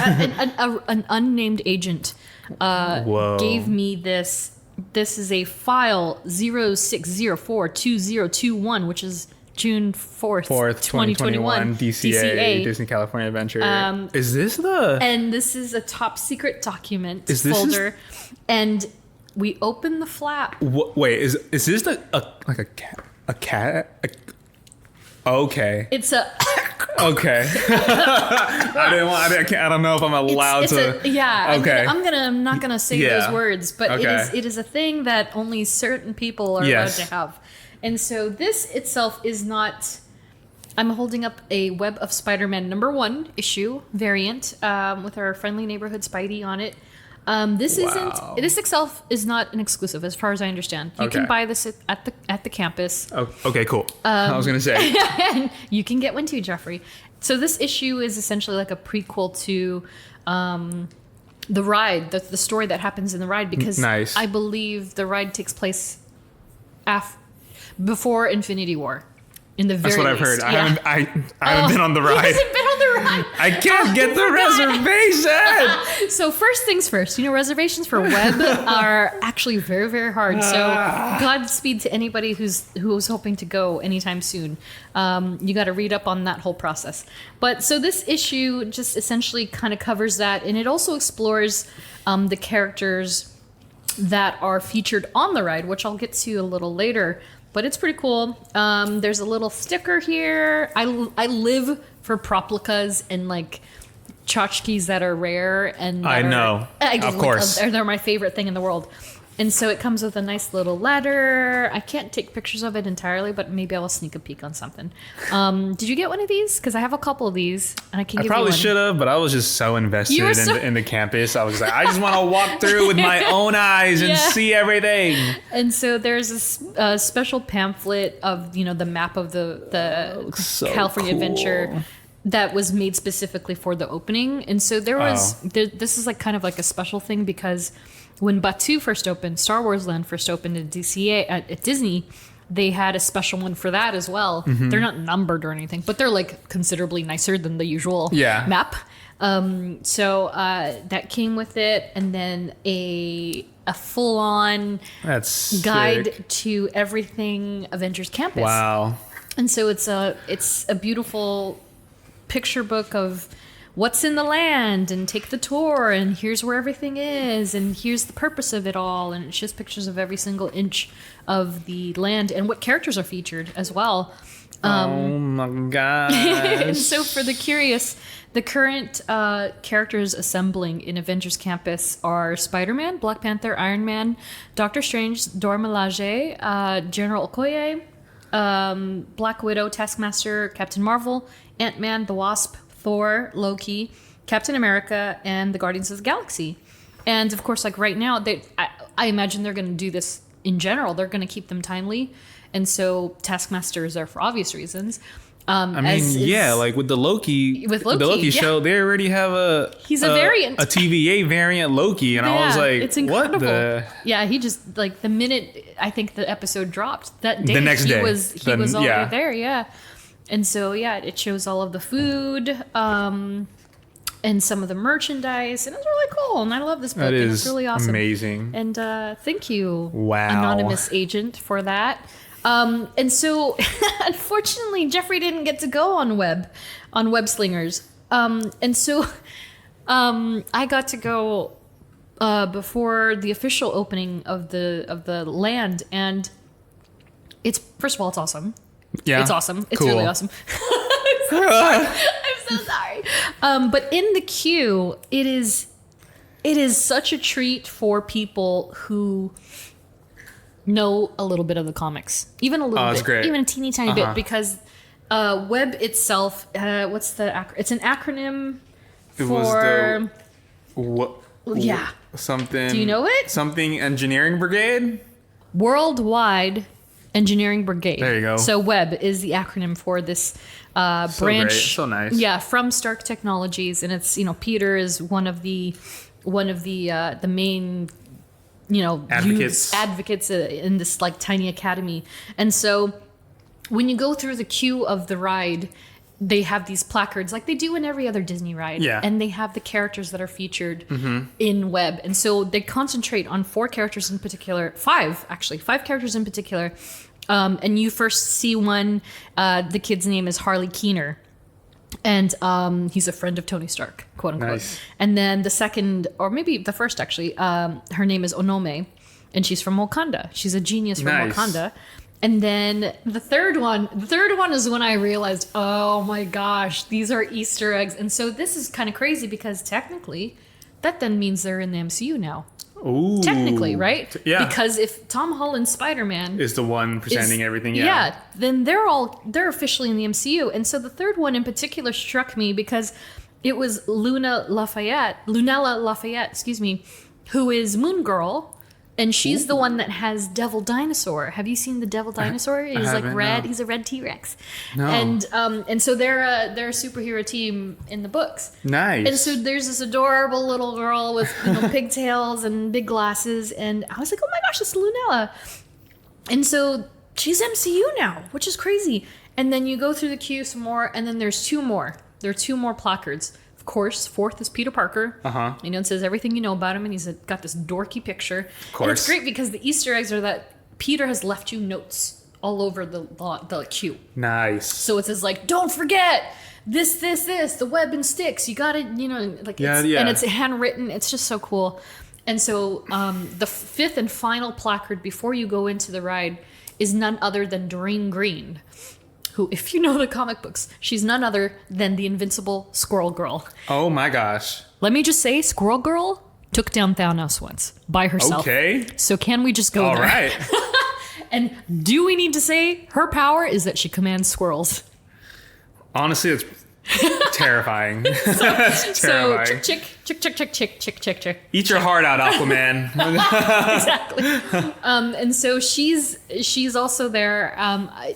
an unnamed agent gave me this. This is a file 06042021, which is June 4th, 2021, DCA, Disney California Adventure. Is this And this is a top secret document folder. And we open the flap. Wait, is this a cat? Okay. It's a... Okay. I don't know if I'm allowed to. Okay. I'm not gonna say those words, but it is a thing that only certain people are allowed to have. And so this itself is not. I'm holding up a Web of Spider-Man #1 issue variant with our friendly neighborhood Spidey on it. This itself is not an exclusive, as far as I understand. You can buy this at the campus. Oh, okay, cool. I was gonna say. And you can get one too, Geoffrey. So this issue is essentially like a prequel to the ride, the story that happens in the ride, because I believe the ride takes place before Infinity War. In the very That's what I've heard. Yeah. I haven't been on the ride. He hasn't been on the ride. I can't get the reservation. So first things first, reservations for Web are actually very, very hard. So Godspeed to anybody who's hoping to go anytime soon. You got to read up on that whole process. But so this issue just essentially kind of covers that, and it also explores the characters that are featured on the ride, which I'll get to a little later. But it's pretty cool. There's a little sticker here. I live for proplicas and like tchotchkes that are rare. And I know, of course. They're my favorite thing in the world. And so it comes with a nice little ladder. I can't take pictures of it entirely, but maybe I will sneak a peek on something. Did you get one of these? Because I have a couple of these, and I can give you one. I probably should have, but I was just so invested in the campus. I was like, I just want to walk through with my own eyes and see everything. And so there's a special pamphlet of the map of the California Adventure that was made specifically for the opening. And so this is like kind of like a special thing because when Batuu first opened, Star Wars Land first opened at DCA at Disney, they had a special one for that as well. Mm-hmm. They're not numbered or anything, but they're like considerably nicer than the usual map. So that came with it, and then a full-on guide to everything Avengers Campus. Wow! And so it's a beautiful picture book of what's in the land, and take the tour, and here's where everything is, and here's the purpose of it all, and it's just pictures of every single inch of the land and what characters are featured as well. Oh my gosh. So for the curious, the current characters assembling in Avengers Campus are Spider-Man, Black Panther, Iron Man, Doctor Strange, Dora Milaje, General Okoye, Black Widow, Taskmaster, Captain Marvel, Ant-Man, the Wasp, Thor, Loki, Captain America, and the Guardians of the Galaxy. And of course, like right now, I imagine they're going to do this in general. They're going to keep them timely. And so Taskmaster is there for obvious reasons. Like with the Loki show, they already have a variant, a TVA variant Loki, and I was like, it's incredible. What the? Yeah, he just like the minute I think the episode dropped that day, the next day he was already there, yeah. And so it shows all of the food, and some of the merchandise, and it's really cool. And I love this book. That is it's really awesome, amazing. And thank you, wow, anonymous agent, for that. And so, unfortunately, Geoffrey didn't get to go on Web Slingers. And so, I got to go before the official opening of the land, and it's first of all, it's awesome. Yeah, it's awesome. It's cool. really awesome. I'm so sorry. But in the queue, it is such a treat for people who know a little bit of the comics, even a little bit, great. even a teeny tiny bit, because Web itself, it's an acronym for something. Do you know it? Something Engineering Brigade. Worldwide Engineering Brigade. There you go. So Web is the acronym for this branch. Great. So nice. Yeah, from Stark Technologies, and it's Peter is one of the main advocates in this like tiny academy. And so when you go through the queue of the ride, they have these placards like they do in every other Disney ride. Yeah. And they have the characters that are featured in Web. And so they concentrate on five characters in particular. And you first see one, the kid's name is Harley Keener. And he's a friend of Tony Stark, quote unquote. Nice. And then the second, or maybe the first actually, her name is Onome, and she's from Wakanda. She's a genius from Wakanda. And then the third one is when I realized, oh my gosh, these are Easter eggs. And so this is kind of crazy because technically that then means they're in the MCU now. Ooh. Technically, right? Yeah. Because if Tom Holland's Spider-Man is the one presenting everything, then they're officially in the MCU. And so the third one in particular struck me because it was Lunella Lafayette, who is Moon Girl, and she's the one that has Devil Dinosaur. Have you seen the Devil Dinosaur? He's like red. No. He's a red T-Rex. No. And so they're a superhero team in the books. Nice. And so there's this adorable little girl with pigtails and big glasses, and I was like, oh my gosh, it's Lunella. And so she's MCU now, which is crazy. And then you go through the queue some more, and then there's two more. There are two more placards. Of course, fourth is Peter Parker. It says everything you know about him, and he's got this dorky picture. Of course. And it's great because the Easter eggs are that Peter has left you notes all over the queue. Nice. So it says like, don't forget this, the web and sticks. You got it, and it's handwritten. It's just so cool. And so the fifth and final placard before you go into the ride is none other than Doreen Green, who, if you know the comic books, she's none other than the invincible Squirrel Girl. Oh my gosh. Let me just say, Squirrel Girl took down Thanos once by herself. Okay. So can we just go there? All right. And do we need to say her power is that she commands squirrels? Honestly, it's terrifying. So chick. Eat your heart out, Aquaman. Exactly. And so she's also there.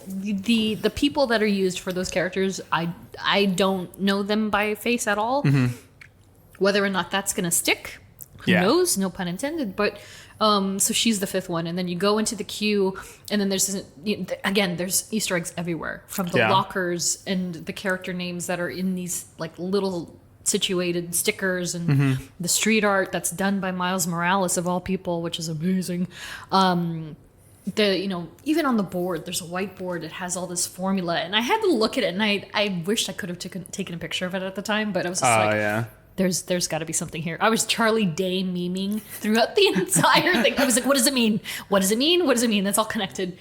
The people that are used for those characters, I don't know them by face at all. Whether or not that's gonna stick, who knows? No pun intended. But so she's the fifth one, and then you go into the queue, and then there's Easter eggs everywhere, from the lockers and the character names that are in these like little situated stickers, and the street art that's done by Miles Morales of all people, which is amazing. Even on the board, there's a whiteboard. It has all this formula, and I had to look at it, and I wished I could have taken a picture of it at the time, but I was just there's got to be something here. I was Charlie Day memeing throughout the entire thing. I was like, what does it mean? What does it mean? What does it mean? That's all connected.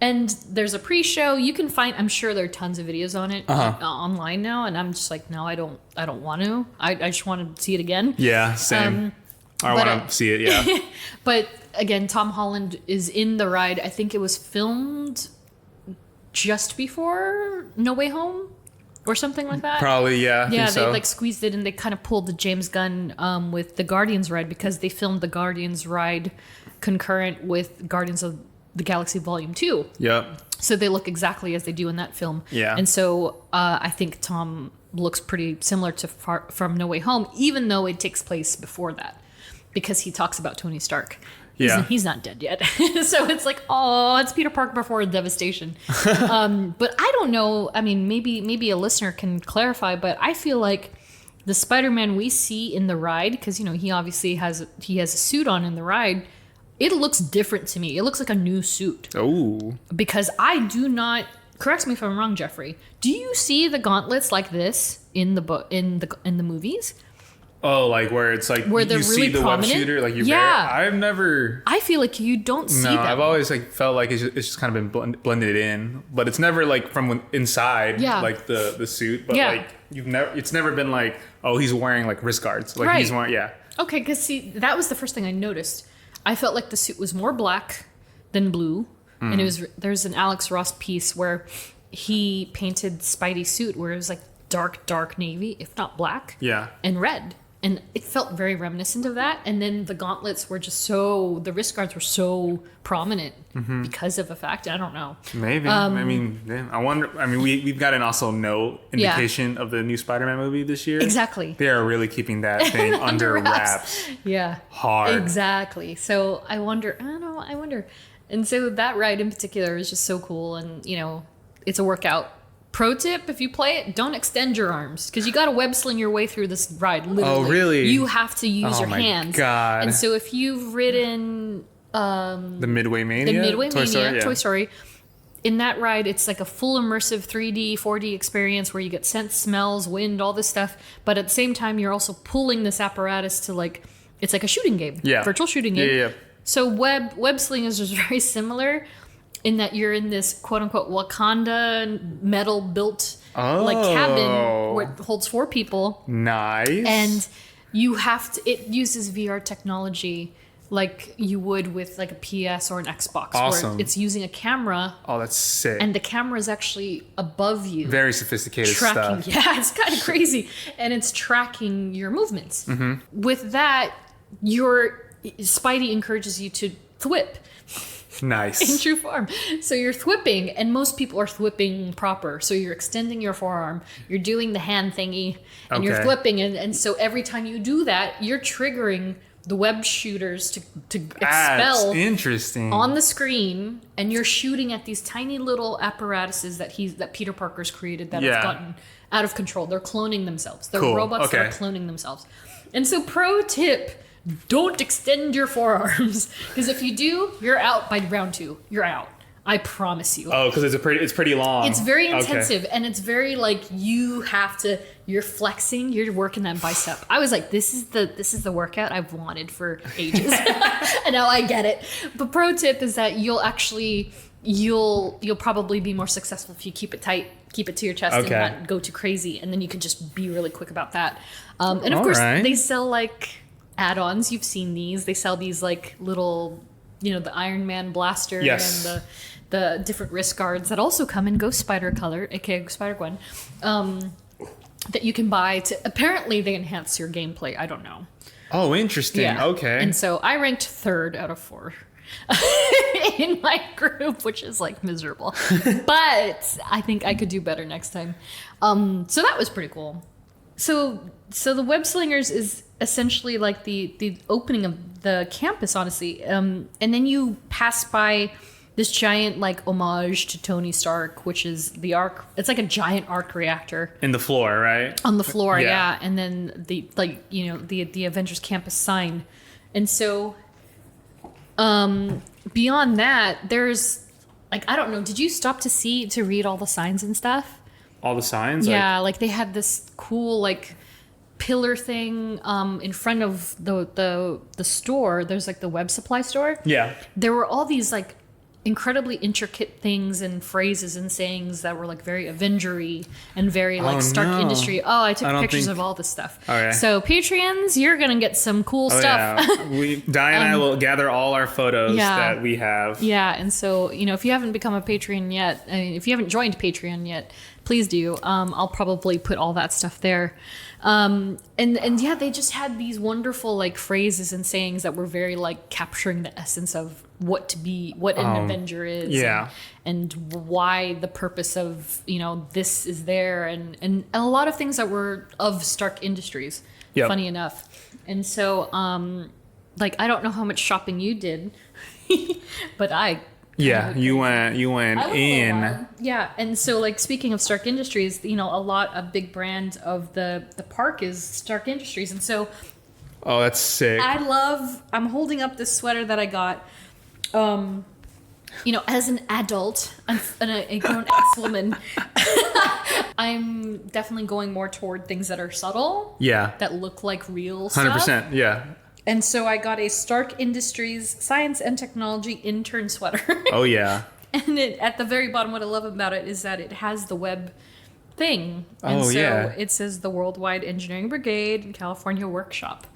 And there's a pre-show. You can find. I'm sure there are tons of videos on it online now. And I'm just like, no, I don't want to. I just want to see it again. Yeah, same. I want to see it. Yeah. But again, Tom Holland is in the ride. I think it was filmed just before No Way Home or something like that. Probably, yeah. Yeah, they like squeezed it and they kind of pulled the James Gunn with the Guardians ride because they filmed the Guardians ride concurrent with Guardians of the Galaxy Volume 2. Yep. So they look exactly as they do in that film. Yeah. And so I think Tom looks pretty similar to from No Way Home, even though it takes place before that, because he talks about Tony Stark. He's not dead yet. So it's like, oh, it's Peter Parker before devastation. But I don't know. I mean, maybe a listener can clarify, but I feel like the Spider-Man we see in the ride, because, he obviously has a suit on in the ride, it looks different to me. It looks like a new suit. Oh. Because I do not, correct me if I'm wrong, Geoffrey, do you see the gauntlets like this in the movies? Oh, like where it's like where they're you really see the prominent? web shooter, like you. Yeah, I've never. I feel like you don't see No, them. I've always like felt like it's just kind of been blended in, but it's never like from inside, like the suit. But like it's never been like, oh, he's wearing like wrist guards, like he's wearing, Okay, because see, that was the first thing I noticed. I felt like the suit was more black than blue, and there's an Alex Ross piece where he painted Spidey's suit where it was like dark navy, if not black, and red. And it felt very reminiscent of that. And then the gauntlets were just the wrist guards were so prominent because of the fact. I don't know. Maybe. I mean, I wonder. I mean, we've gotten also no indication of the new Spider-Man movie this year. Exactly. They are really keeping that thing under wraps. Yeah. Hard. Exactly. So I wonder. And so that ride in particular is just so cool. And, it's a workout. Pro tip, if you play it, don't extend your arms because you got to web sling your way through this ride. Literally. Oh, really? You have to use your hands. Oh, my God. And so if you've ridden... the Midway Mania? Toy Story. In that ride, it's like a full immersive 3D, 4D experience where you get scents, smells, wind, all this stuff. But at the same time, you're also pulling this apparatus to it's like a shooting game. Yeah. Virtual shooting game. Yeah. So web sling is just very similar in that you're in this quote-unquote Wakanda metal built cabin where it holds 4 people. Nice. And you have to, it uses VR technology like you would with like a PS or an Xbox. Awesome. Where it's using a camera. Oh, that's sick. And the camera is actually above you. Very sophisticated tracking, stuff. Yeah, it's kind of crazy. And it's tracking your movements. With that, your Spidey encourages you to thwip. Nice. In true form. So you're thwipping, and most people are thwipping proper. So you're extending your forearm, you're doing the hand thingy, and you're thwipping. And so every time you do that, you're triggering the web shooters to expel interesting on the screen, and you're shooting at these tiny little apparatuses that Peter Parker's created that have gotten out of control. They're cloning themselves. They're robots that are cloning themselves. And so pro tip, don't extend your forearms, because if you do, you're out by round 2. You're out. I promise you. Oh, because it's pretty long. It's very intensive, and it's very you're flexing, you're working that bicep. I was like, this is the workout I've wanted for ages, and now I get it. But pro tip is that you'll probably be more successful if you keep it tight, keep it to your chest, and not go too crazy, and then you can just be really quick about that. And of course, they sell add-ons. You've seen these. They sell these little, the Iron Man blaster and the different wrist guards that also come in Ghost Spider color, aka Spider-Gwen, that you can buy apparently they enhance your gameplay. I don't know. Oh, interesting. Yeah. Okay. And so I ranked 3rd out of 4 in my group, which is miserable. But I think I could do better next time. So that was pretty cool. So the Web Slingers is essentially like the opening of the campus, honestly. And then you pass by this giant homage to Tony Stark, which is the arc. It's like a giant arc reactor in the floor, right? On the floor, yeah. And then the Avengers Campus sign. And so beyond that, there's I don't know. Did you stop to read all the signs and stuff? All the signs? Yeah, they had this cool pillar thing in front of the store. There's the web supply store. Yeah. There were all these incredibly intricate things and phrases and sayings that were like very Avenger-y and very like Stark Industry. Oh, I took pictures of all this stuff. Okay. So Patreons, you're gonna get some cool stuff. Yeah. Dai and I will gather all our photos that we have. Yeah, and so if you haven't become a Patreon yet, if you haven't joined Patreon yet, please do. I'll probably put all that stuff there. And yeah, they just had these wonderful like phrases and sayings that were very like capturing the essence of what an Avenger is. Yeah. And why the purpose of, this is there and a lot of things that were of Stark Industries, funny enough. And so, like, I don't know how much shopping you did, but you went in. Yeah, and so like speaking of Stark Industries, a big brand of the park is Stark Industries, and so that's sick. I'm holding up this sweater that I got. As an adult and a grown-ass woman, I'm definitely going more toward things that are subtle. Yeah. That look like real stuff. 100%. Yeah. And so I got a Stark Industries Science and Technology intern sweater. Oh, yeah. And at the very bottom, what I love about it is that it has the web thing. And it says the Worldwide Engineering Brigade and California Workshop.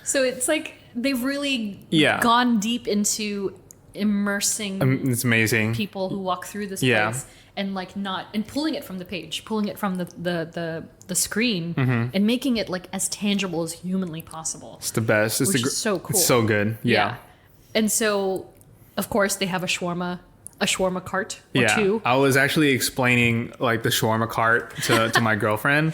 So it's like they've really gone deep into immersing it's amazing people who walk through this place and pulling it from the page, pulling it from the screen and making it like as tangible as humanly possible. It's the best. It's which is so cool. It's so good. Yeah. And so of course they have a shawarma cart or two. I was actually explaining like the shawarma cart to my girlfriend.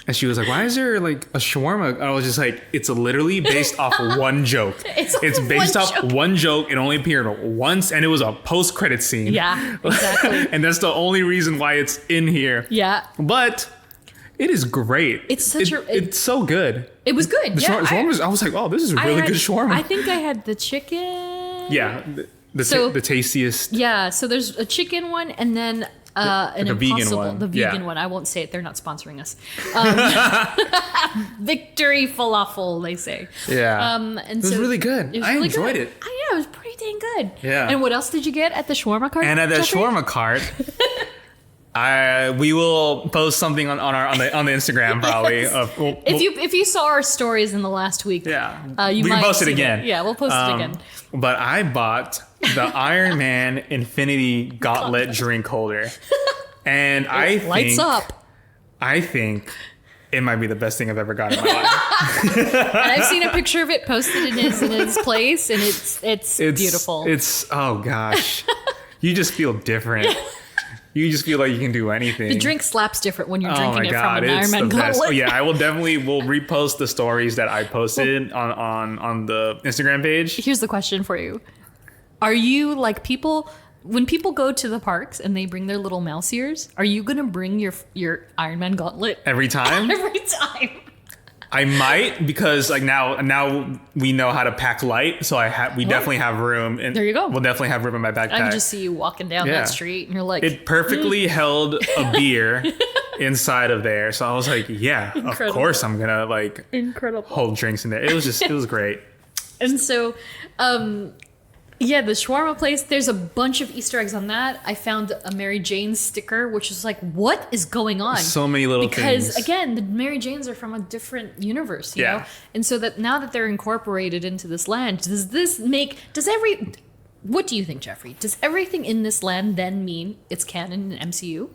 And she was like, why is there like a shawarma? I was just like, it's literally based off one joke. It's based off one joke. It only appeared once and it was a post-credit scene. Yeah, exactly. And that's the only reason why it's in here. Yeah. But it is great. It's it's so good. It was good. Shawarma, I was like, oh, this is really good shawarma. I think I had the chicken. Yeah. The tastiest. Yeah. So there's a chicken one and then an vegan one. The vegan one. I won't say it. They're not sponsoring us. Victory falafel, they say. Yeah. And it was really good. I enjoyed it. Yeah, it was pretty dang good. Yeah. And what else did you get at the shawarma cart? And at the shawarma cart, we will post something on the Instagram probably. If you saw our stories in the last week, we can post it again. Yeah, we'll post it again. But I bought the Iron Man Infinity Gauntlet drink holder, and I think it might be the best thing I've ever got in my life. And I've seen a picture of it posted in his place, and it's beautiful. It's oh gosh, you just feel different. You just feel like you can do anything. The drink slaps different when you're drinking it from an Iron Man gauntlet. Oh yeah, we'll repost the stories that I posted on the Instagram page. Here's the question for you. Are you like people, when people go to the parks and they bring their little mouse ears, are you going to bring your Iron Man gauntlet? Every time? Every time. I might, because like now we know how to pack light, so we definitely have room. And there you go. We'll definitely have room in my backpack. I can just see you walking down that street, and you're like, it perfectly held a beer inside of there. So I was like, yeah, Incredible. Of course I'm gonna like hold drinks in there. It was great. And so, yeah, the shawarma place, there's a bunch of Easter eggs on that. I found a Mary Jane sticker, which is like, what is going on? So many little things. Because, again, the Mary Janes are from a different universe, you know? And so that now that they're incorporated into this land, what do you think, Geoffrey? Does everything in this land then mean it's canon in MCU?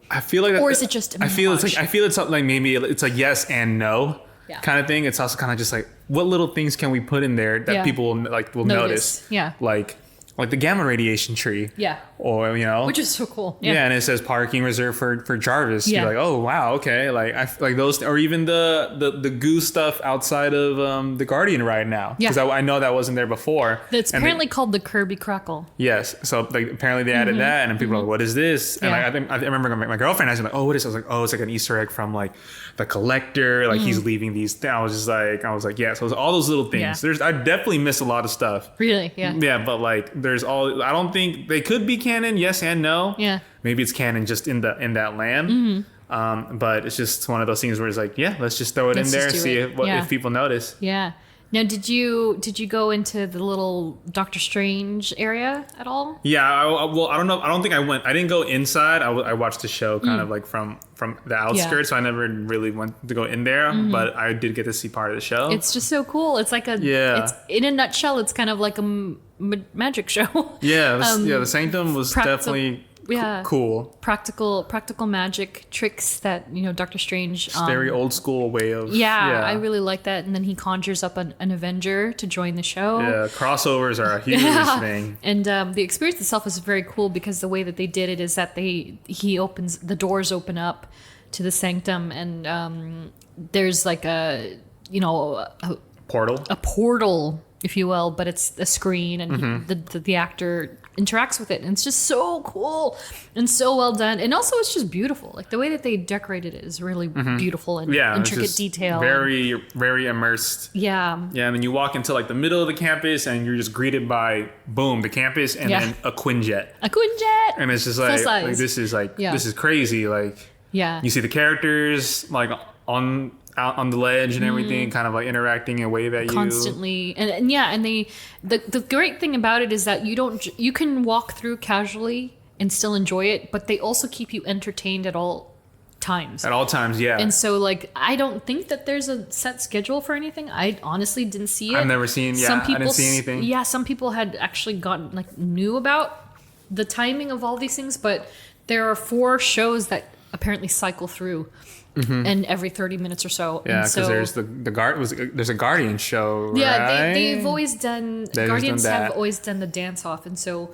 I feel like... Or is it just a I feel it's like maybe it's like yes and no. Kind of thing. It's also kind of just like, what little things can we put in there that people will notice? Yeah. Like the gamma radiation tree. Yeah. Or, which is so cool. Yeah. And it says parking reserved for Jarvis. Yeah. You're like, oh, wow. Okay. Like those, or even the goo stuff outside of the Guardian right now. Yeah. Because I know that wasn't there before. It's apparently called the Kirby Crackle. Yes. So like apparently they added that, and then people are like, what is this? And I remember my girlfriend asking like, oh, what is it? I was like, oh, it's like an Easter egg from like the Collector. Like he's leaving these. I was like, yeah. So it was all those little things. Yeah. I definitely missed a lot of stuff. Really? Yeah. Yeah, but like there's all. I don't think they could be canon. Yes and no. Yeah. Maybe it's canon just in that land. But it's just one of those things where it's like, yeah, let's just throw it in there and see if people notice. Yeah. Now, did you go into the little Doctor Strange area at all? Yeah, well, I don't know. I don't think I went. I didn't go inside. I watched the show kind of like from the outskirts, so I never really went to go in there. But I did get to see part of the show. It's just so cool. It's like it's, in a nutshell, it's kind of like a magic show. Yeah, the Sanctum was definitely cool. Practical magic tricks that Doctor Strange. Very old school way of. Yeah, I really like that. And then he conjures up an Avenger to join the show. Yeah, crossovers are a huge thing. And the experience itself is very cool because the way that they did it is that the doors open up to the Sanctum, and there's like a portal, if you will, but it's a screen, and the actor interacts with it, and it's just so cool and so well done. And also it's just beautiful. Like the way that they decorated it is really beautiful and intricate detail. Very, very immersed. Yeah. Yeah, and then you walk into like the middle of the campus and you're just greeted by boom, the campus, and then a Quinjet. And it's just like this is crazy. Like you see the characters like out on the ledge and everything, kind of like interacting and wave at you constantly. And the great thing about it is that you can walk through casually and still enjoy it, but they also keep you entertained at all times. And so like I don't think that there's a set schedule for anything. I honestly didn't see it. I've never seen I didn't see anything. Yeah, some people had actually gotten knew about the timing of all these things, but there are 4 shows that apparently cycle through. And every 30 minutes or so. Yeah, because there's there's a Guardian show, right? Yeah, they've always done... Guardians have always done the dance-off. And so,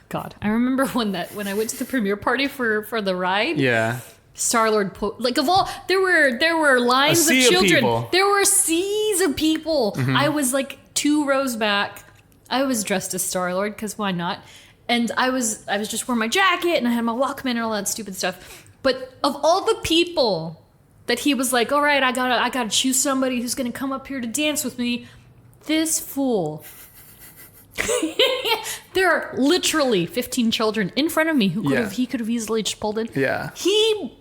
God, I remember when I went to the premiere party for the ride. Yeah. Star-Lord... there were lines of children. There were seas of people. I was like 2 rows back. I was dressed as Star-Lord, because why not? And I was just wearing my jacket, and I had my Walkman and all that stupid stuff. But of all the people that he was like, all right, I gotta choose somebody who's gonna come up here to dance with me, this fool. There are literally 15 children in front of me who he could have easily just pulled in. Yeah. He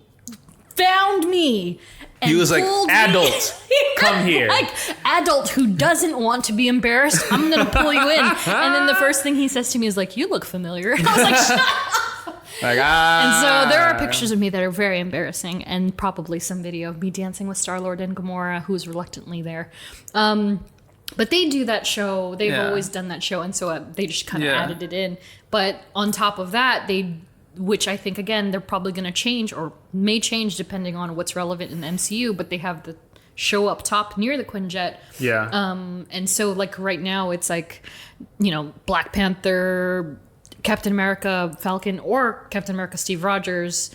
found me. He was like, adult, come here. Like, adult who doesn't want to be embarrassed, I'm gonna pull you in. And then the first thing he says to me is like, you look familiar. I was like, shut up. And so there are pictures of me that are very embarrassing, and probably some video of me dancing with Star-Lord and Gamora, who is reluctantly there. But they do that show. They've always done that show, and so they just kind of added it in. But on top of that, which I think, again, they're probably going to change or may change depending on what's relevant in the MCU, but they have the show up top near the Quinjet. Yeah. And so, like, right now, it's like, Black Panther... Captain America Falcon, or Captain America Steve Rogers,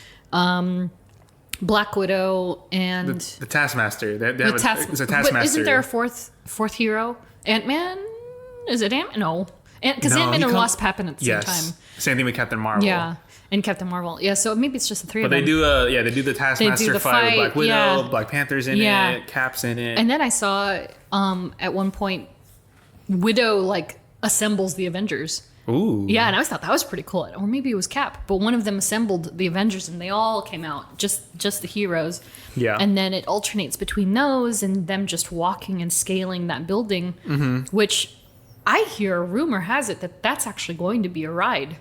Black Widow, and the Taskmaster. They have it's a Taskmaster. But isn't there a fourth hero? Ant-Man? Is it Ant-Man? No. Because Ant-Man and Wasp happen at the same time. Same thing with Captain Marvel. Yeah. And Captain Marvel. Yeah, so maybe it's just the 3 of them. But they do the Taskmaster fight with Black Widow, Black Panther's in it, Cap's in it. And then I saw at one point Widow assembles the Avengers. Ooh. Yeah, and I always thought that was pretty cool. Or maybe it was Cap, but one of them assembled the Avengers and they all came out, just the heroes. Yeah. And then it alternates between those and them just walking and scaling that building, which I hear, rumor has it that that's actually going to be a ride.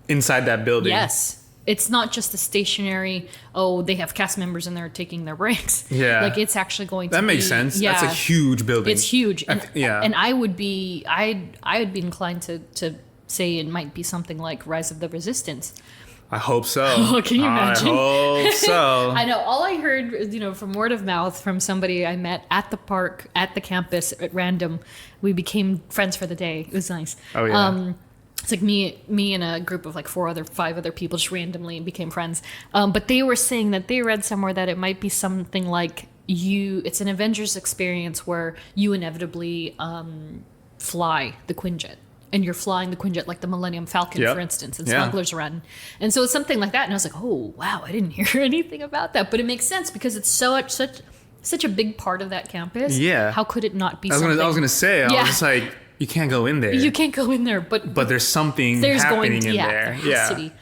Inside that building? Yes. It's not just a stationary, they have cast members in there taking their breaks. Yeah. It's actually going to be... That makes sense. Yeah. That's a huge building. It's huge. And I would be inclined to say it might be something like Rise of the Resistance. I hope so. Oh, can you imagine? I hope so. I know. All I heard, from word of mouth from somebody I met at the park, at the campus, at random. We became friends for the day. It was nice. Oh, yeah. It's like me and a group of 5 other people just randomly became friends. But they were saying that they read somewhere that it might be something like it's an Avengers experience where you inevitably fly the Quinjet. And you're flying the Quinjet like the Millennium Falcon, for instance, and Smuggler's Run. And so it's something like that. And I was like, oh, wow, I didn't hear anything about that. But it makes sense because it's such a big part of that campus. Yeah. How could it not be something? I was going to say, I was just like... You can't go in there. You can't go in there, but there's something happening in there. Capacity.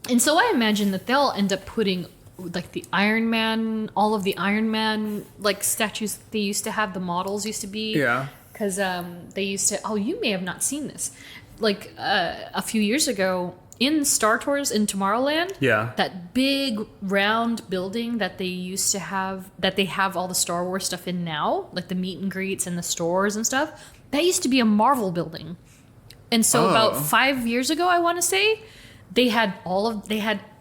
And so I imagine that they'll end up putting like the Iron Man, all of the Iron Man like statues they used to have, the models used to be. Yeah. Because they used to. Oh, you may have not seen this. Like a few years ago in Star Tours in Tomorrowland. Yeah. That big round building that they used to have, that they have all the Star Wars stuff in now, like the meet and greets and the stores and stuff. That used to be a Marvel building. And so about 5 years ago, I want to say, they had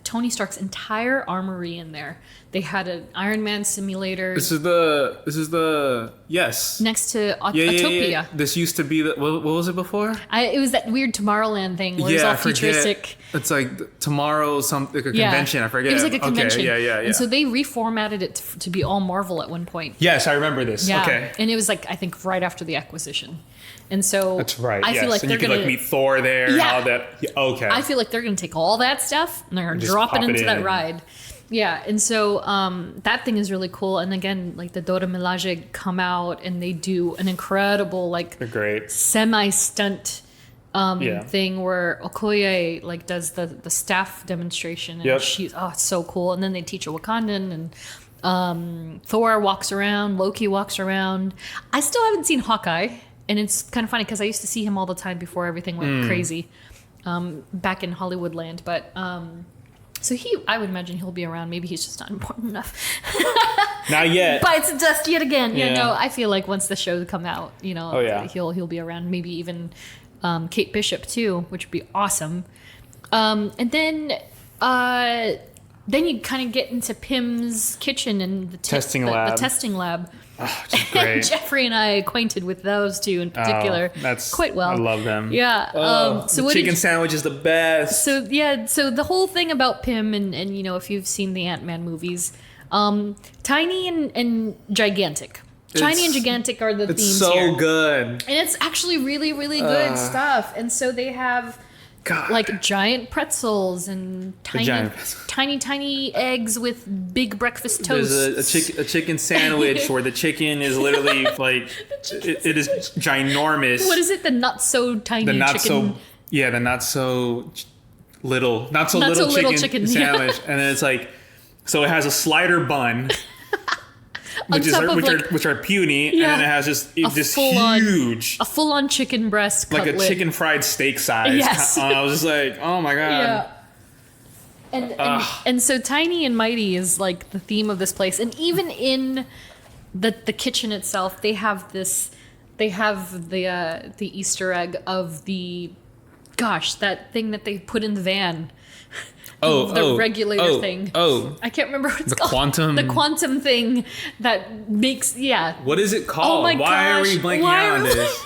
Tony Stark's entire armory in there. They had an Iron Man simulator. This is the yes. Next to Autopia. Yeah. This used to be what was it before? It was that weird Tomorrowland thing where it was all futuristic. It's like tomorrow, like a convention. I forget. It was like a convention. Okay, yeah. And so they reformatted it to be all Marvel at one point. Yes, I remember this. Yeah. Okay. And it was like, I think right after the acquisition. And so that's right. I feel like and they're you could gonna like meet Thor there and all that. Yeah, okay. I feel like they're gonna take all that stuff and they're gonna Just drop it pop it into that in. ride. Yeah, and so that thing is really cool. And again, like the Dora Milaje come out and they do an incredible like They're great. semi-stunt thing where Okoye like does the staff demonstration and she's it's so cool. And then they teach a Wakandan and Thor walks around, Loki walks around. I still haven't seen Hawkeye, and it's kind of funny because I used to see him all the time before everything went crazy back in Hollywood land. But so I would imagine he'll be around. Maybe he's just not important enough. Not yet. Bites the dust yet again. Yeah. You know, I feel like once the show come out, you know, he'll be around. Maybe even Kate Bishop too, which would be awesome. And then you kind of get into Pym's kitchen and the testing lab. Oh, great. And Geoffrey and I acquainted with those two in particular quite well. I love them. Yeah. So the chicken sandwich is the best. So the whole thing about Pym and you know, if you've seen the Ant-Man movies, tiny and gigantic. Tiny and gigantic are the themes It's so here. good. And it's actually really, really good stuff. And so they have like giant pretzels and tiny eggs with big breakfast toast. There's a chicken sandwich where the chicken is literally like it is ginormous. What is it? The not so tiny chicken. The not so little chicken sandwich, and then it's like so it has a slider bun. Which are puny, and then it has just huge, a full-on chicken breast cutlet. like a chicken fried steak size. Yes. I was just like, oh my god. Yeah. And so tiny and mighty is like the theme of this place, and even in the kitchen itself, they have the Easter egg of that thing that they put in the van. The regulator thing. I can't remember what it's called. The quantum thing that makes, What is it called? Oh my gosh. Why are we blanking out on this?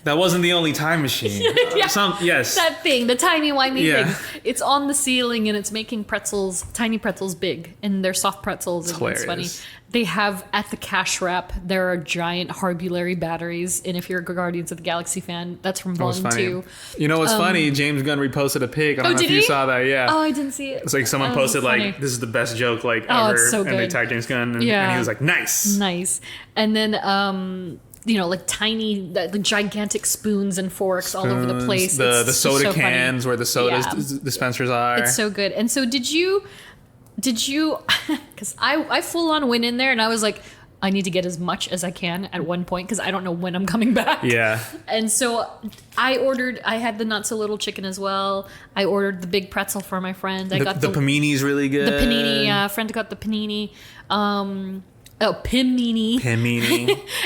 That wasn't the only time machine. That thing, the tiny whiny thing. It's on the ceiling and it's making tiny pretzels big, and they're soft pretzels. And it's funny. They have at the cash wrap, there are giant Harbulary batteries, and if you're a Guardians of the Galaxy fan, that's from Volume 2. You know what's funny? James Gunn reposted a pic. I don't know if you saw that. Yeah. Oh, I didn't see it. It's like someone posted like, "This is the best joke like ever," it's so good. and they tagged James Gunn, and he was like, "Nice." And then you know, like the gigantic spoons and forks all over the place. The soda cans where the soda dispensers are. It's so good. And so did you? Because I full on went in there and I was like, I need to get as much as I can at one point because I don't know when I'm coming back. Yeah. And so I had the not so little chicken as well. I ordered the big pretzel for my friend. I got the panini's really good. The panini, friend got the panini. Pimini.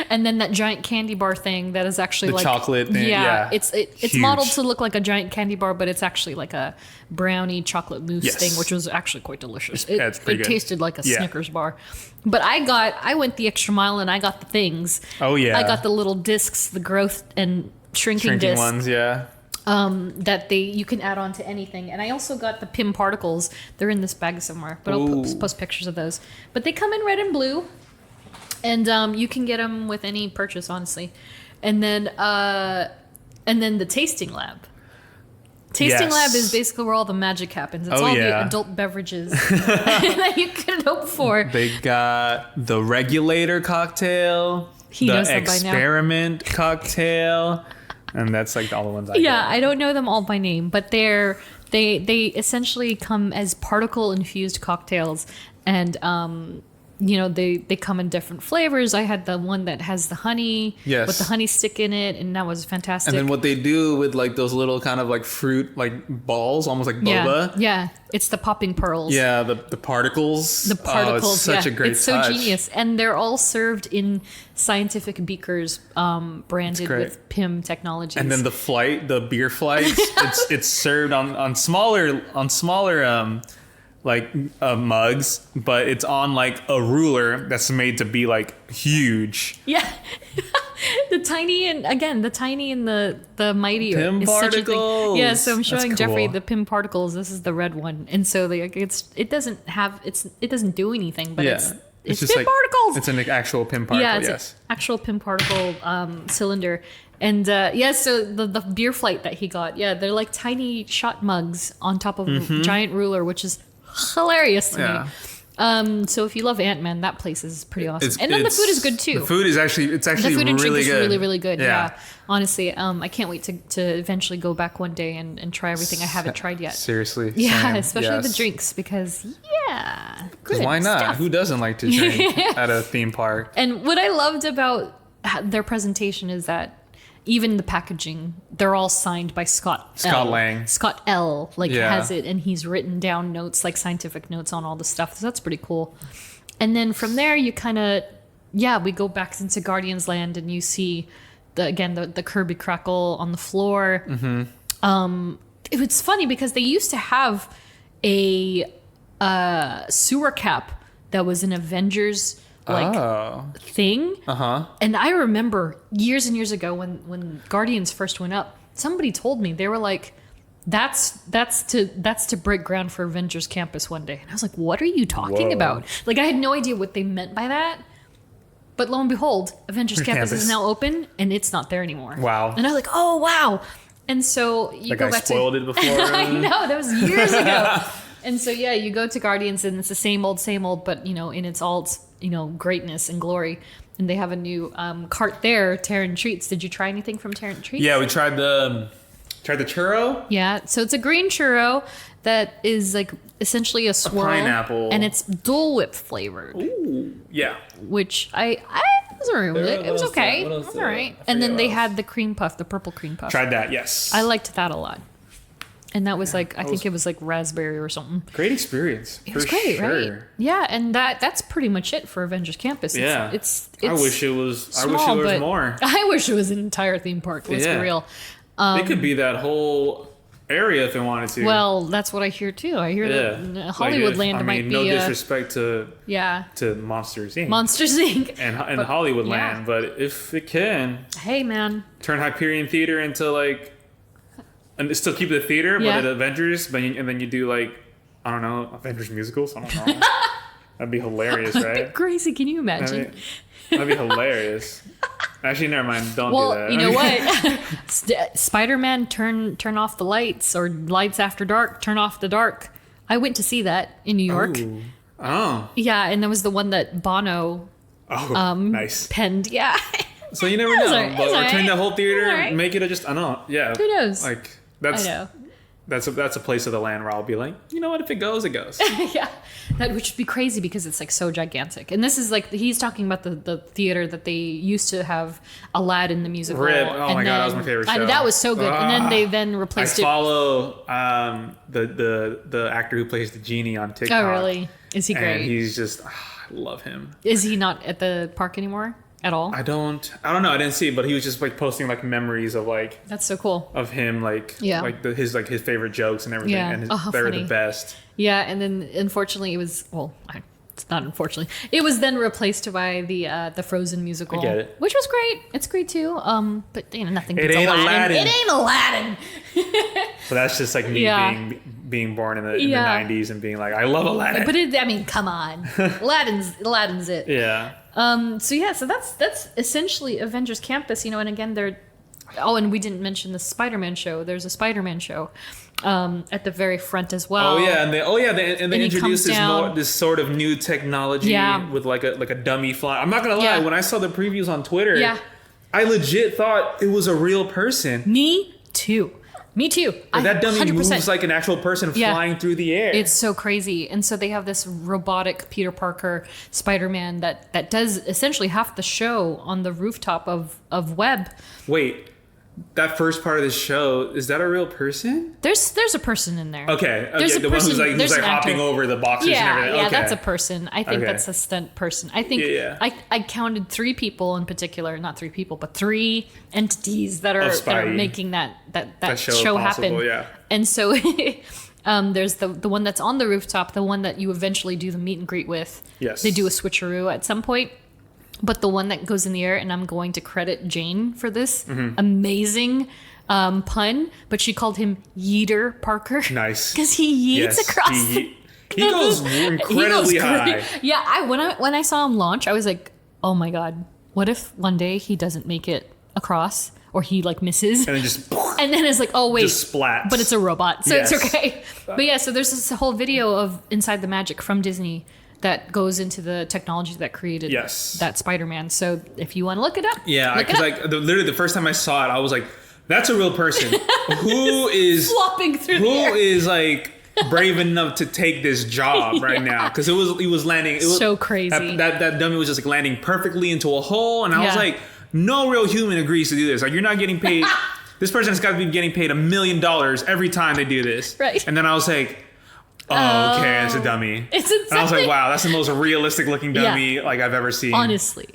And then that giant candy bar thing that is actually the chocolate thing. Yeah. It's modeled to look like a giant candy bar, but it's actually like a brownie chocolate mousse thing, which was actually quite delicious. It tasted like a Snickers bar. But I went the extra mile and I got the things. Oh yeah. I got the little discs, the growth and shrinking discs. Ones, yeah. That you can add on to anything. And I also got the Pym particles. They're in this bag somewhere, but I'll post pictures of those. But they come in red and blue. And you can get them with any purchase, honestly. And then the tasting lab. Tasting lab is basically where all the magic happens. It's all the adult beverages that you could hope for. They got the regulator cocktail, the experiment cocktail, and that's like all the ones I got. I don't know them all by name, but they're They essentially come as particle infused cocktails, and they come in different flavors. I had the one that has the honey with the honey stick in it, and that was fantastic. And then what they do with like those little kind of like fruit like balls, almost like boba. Yeah, it's the popping pearls. Yeah, the particles. The particles. Oh, it's such a great touch. It's so genius, and they're all served in scientific beakers, branded with PIM technologies. And then the beer flights, it's served on smaller mugs, but it's on like a ruler that's made to be like huge. Yeah. the tiny and the mighty PIM is particles. Such a thing. Yeah, so I'm showing cool. Geoffrey the PIM particles. This is the red one, and so it doesn't do anything, but it's just PIM particles. It's an actual PIM particle. Yeah, it's an actual PIM particle cylinder. And so the beer flight that he got, they're like tiny shot mugs on top of a giant ruler, which is hilarious to me. So if you love Ant-Man, that place is pretty awesome. And then the food is good too. The food is actually the food and really drink good. is really, really good. Yeah. Honestly, I can't wait to eventually go back one day and try everything I haven't tried yet. Seriously. Yeah, Sam, especially the drinks, because good why not? stuff. Who doesn't like to drink at a theme park? And what I loved about their presentation is that even the packaging, they're all signed by Scott Lang. Scott L. Has it, and he's written down notes, like scientific notes on all the stuff. So that's pretty cool. And then from there, you kind of, we go back into Guardians Land, and you see the Kirby Crackle on the floor. Mm-hmm. It was funny because they used to have a sewer cap that was an Avengers thing. And I remember years and years ago when Guardians first went up, somebody told me, they were like, that's to break ground for Avengers Campus one day. And I was like, what are you talking about? Like, I had no idea what they meant by that. But lo and behold, Avengers Campus is now open, and it's not there anymore. Wow. And I was like, oh wow. And so you go back to, spoiled it before. I know, that was years ago. And so you go to Guardians, and it's the same old, but in its all greatness and glory. And they have a new cart there, Terran Treats. Did you try anything from Terran Treats? Yeah, we tried the churro. Yeah, so it's a green churro that is like essentially a swirl, pineapple, and it's Dole Whip flavored. Ooh, yeah. Which I was alright with it. It was okay. It was alright. And then they had the cream puff, the purple cream puff. Tried that, yes. I liked that a lot. And that was I think it was like raspberry or something. Great experience. It was great, right? Yeah, and that's pretty much it for Avengers Campus. It's I wish it was small, more. I wish it was an entire theme park. Let's be real. It could be that whole area if they wanted to. Well, that's what I hear too. I hear that Hollywood Land might be. No disrespect to Monsters Inc. Monsters Inc. and Hollywood Land, but if it can, hey man, turn Hyperion Theater into and still keep the theater, but at Avengers, and then you do I don't know, Avengers musicals. I don't know. That'd be hilarious, right? That'd be crazy. Can you imagine? That'd be hilarious. Actually, never mind. Don't do that. You know what? Spider-Man, turn off the lights, or lights after dark, turn off the dark. I went to see that in New York. Ooh. Oh. Yeah, and that was the one that Bono nice. penned. Yeah. So you never know. Right. But turn the whole theater, make it I don't know. Yeah. Who knows? That's I know. That's a place of the land where I'll be like, you know what, if it goes, it goes. Yeah. That which would be crazy because it's so gigantic. And this is he's talking about the theater that they used to have Aladdin the musical. Rip. Oh my god, that was my favorite show. That was so good. And then they replaced it. I follow the actor who plays the genie on TikTok. Oh really? Is he great? And he's just I love him. Is he not at the park anymore? At all? I don't know. I didn't see it, but he was just posting memories of that's so cool of him his favorite jokes and everything, and they're funny. the best. Yeah, and then unfortunately it was it's not unfortunately it was then replaced by the Frozen musical. I get it, which was great. It's great too. But nothing. It ain't Aladdin. It ain't Aladdin. So that's just me being born in the 90s and being like, I love Aladdin. But come on, Aladdin's it. Yeah. So that's essentially Avengers Campus, and again and we didn't mention the Spider-Man show. There's a Spider-Man show at the very front as well. They introduced this sort of new technology with a dummy fly. I'm not gonna lie, when I saw the previews on Twitter, I legit thought it was a real person. Me too. Me too. That dummy 100%. moves like an actual person flying through the air. It's so crazy. And so they have this robotic Peter Parker Spider-Man that does essentially half the show on the rooftop of Web. Wait, that first part of the show, is that a real person? There's a person in there. Okay. There's the a one person, who's like hopping actor. over the boxes and everything. Yeah, Okay. that's a person. I think that's a stunt person. I think I counted 3 people in particular, not 3 people, but 3 entities that are making that show happen. Yeah. And so there's the one that's on the rooftop, the one that you eventually do the meet and greet with. Yes. They do a switcheroo at some point. But the one that goes in the air, and I'm going to credit Jane for this amazing pun, but she called him Yeeter Parker. Nice. Because he yeets across he goes incredibly high. Yeah, when I saw him launch, I was like, oh my God, what if one day he doesn't make it across? Or he like misses. And then just... And then it's like, oh wait. Just splats. But it's a robot, so it's okay. But yeah, so there's this whole video of Inside the Magic from Disney that goes into the technology that created that Spider-Man. So if you want to look it up, because like literally the first time I saw it, I was like, "That's a real person who is flopping through the air. Who is like brave enough to take this job right now?" Because he was landing. It was so crazy. That dummy was just like landing perfectly into a hole, and I was like, "No real human agrees to do this. Like you're not getting paid. This person has got to be getting paid $1 million every time they do this." Right. And then I was like, oh, okay, it's a dummy. It's a dummy. And I was like, wow, that's the most realistic looking dummy like I've ever seen. Honestly.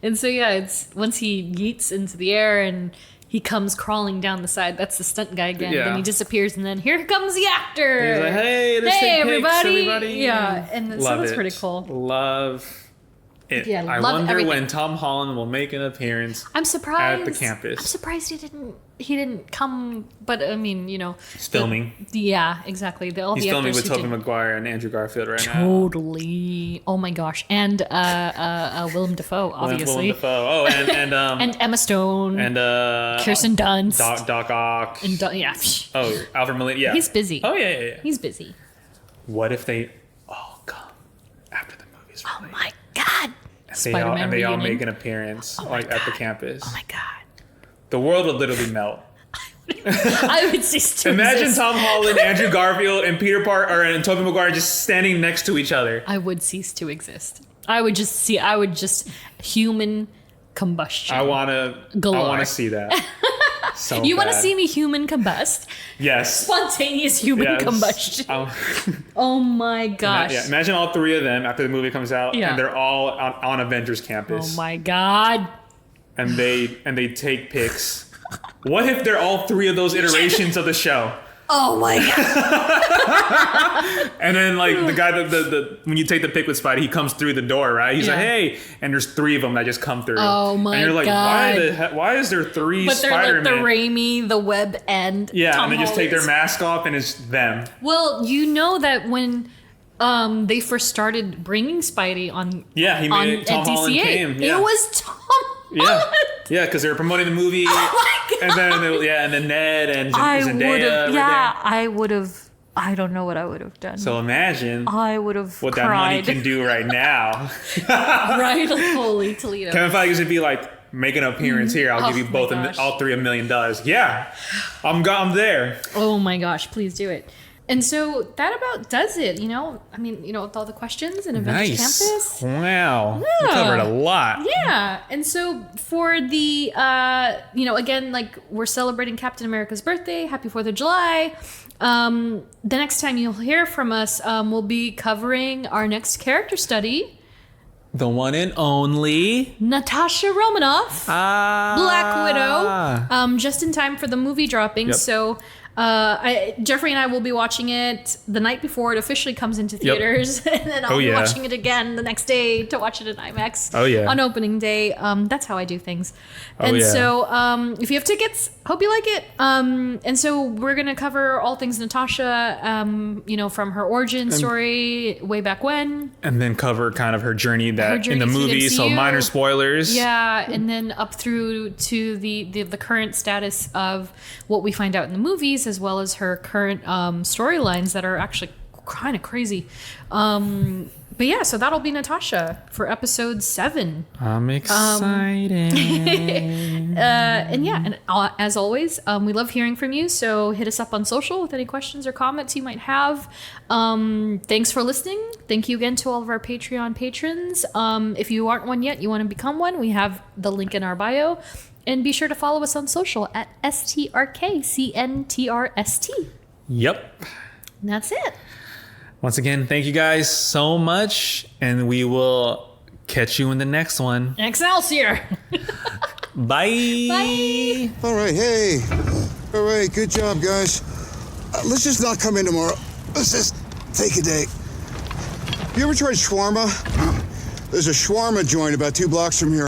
And so it's once he yeets into the air and he comes crawling down the side, that's the stunt guy again. Then he disappears, and then here comes the actor. He's like, hey, everybody. Yeah, and so that's pretty cool. Love it. Yeah, I wonder when Tom Holland will make an appearance. I'm surprised at the campus. I'm surprised he didn't come, but I mean, he's filming. Yeah, exactly. He's filming with Tobey Maguire and Andrew Garfield right now. Totally. Oh my gosh, and Willem Dafoe, obviously. Willem Dafoe. Oh, and Emma Stone and Kirsten Dunst, Doc Ock, and Alfred Molina. Yeah, he's busy. Oh yeah. He's busy. What if they all come after the movie's released? Oh my God. And they all make an appearance at the campus. Oh my God. The world would literally melt. I would cease to Imagine exist. Tom Holland, Andrew Garfield, and Peter Parker and Tobey Maguire just standing next to each other. I would cease to exist. I would just human combustion. I want to see that. So you want to see me human combust? Yes. Spontaneous human combustion. Oh my gosh. Yeah. Imagine all 3 of them after the movie comes out, and they're all on Avengers Campus. Oh my God. And they take pics. What if they're all 3 of those iterations of the show? Oh my God. And then like the guy when you take the pic with Spidey, he comes through the door, right? He's like, hey, and there's 3 of them that just come through. Oh my God. And you're like, why is there 3 but Spider-Man? But they're like the Raimi, the Webb, and Tom and they just take their Holland's. mask off and it's them. Well, you know that when they first started bringing Spidey on Tom Holland came. It was Tom Holland. Yeah, because they were promoting the movie. Oh my God. And then Ned and Zendaya. I would have. I don't know what I would have done. So imagine I would have what cried. that money can do right now. Right, like holy Toledo. Kevin Feige should be like, make an appearance here. I'll give you both all 3 $1 million. Yeah, I'm there. Oh my gosh, please do it. And so that about does it, I mean, with all the questions in Avengers Campus. Wow. We covered a lot. Yeah. And so for the, again, like we're celebrating Captain America's birthday. Happy 4th of July. The next time you'll hear from us, we'll be covering our next character study. The one and only Natasha Romanoff, Black Widow, just in time for the movie dropping. Yep. So Geoffrey and I will be watching it the night before it officially comes into theaters, and then I'll be watching it again the next day to watch it in IMAX on opening day. That's how I do things. So if you have tickets, hope you like it. And so we're going to cover all things Natasha, from her origin story way back when. And then cover kind of her journey in the movie, so minor spoilers. Yeah, and then up through to the current status of what we find out in the movies, as well as her current storylines that are actually kind of crazy. But But yeah, so that'll be Natasha for episode 7. I'm excited. And yeah, and as always, we love hearing from you. So hit us up on social with any questions or comments you might have. Thanks for listening. Thank you again to all of our Patreon patrons. If you aren't one yet, you want to become one, we have the link in our bio. And be sure to follow us on social at STRKCNTRST. Yep. And that's it. Once again, thank you guys so much, and we will catch you in the next one. Excelsior! Bye! Bye! All right, hey. All right, good job, guys. Let's just not come in tomorrow. Let's just take a day. You ever tried shawarma? There's a shawarma joint about 2 blocks from here.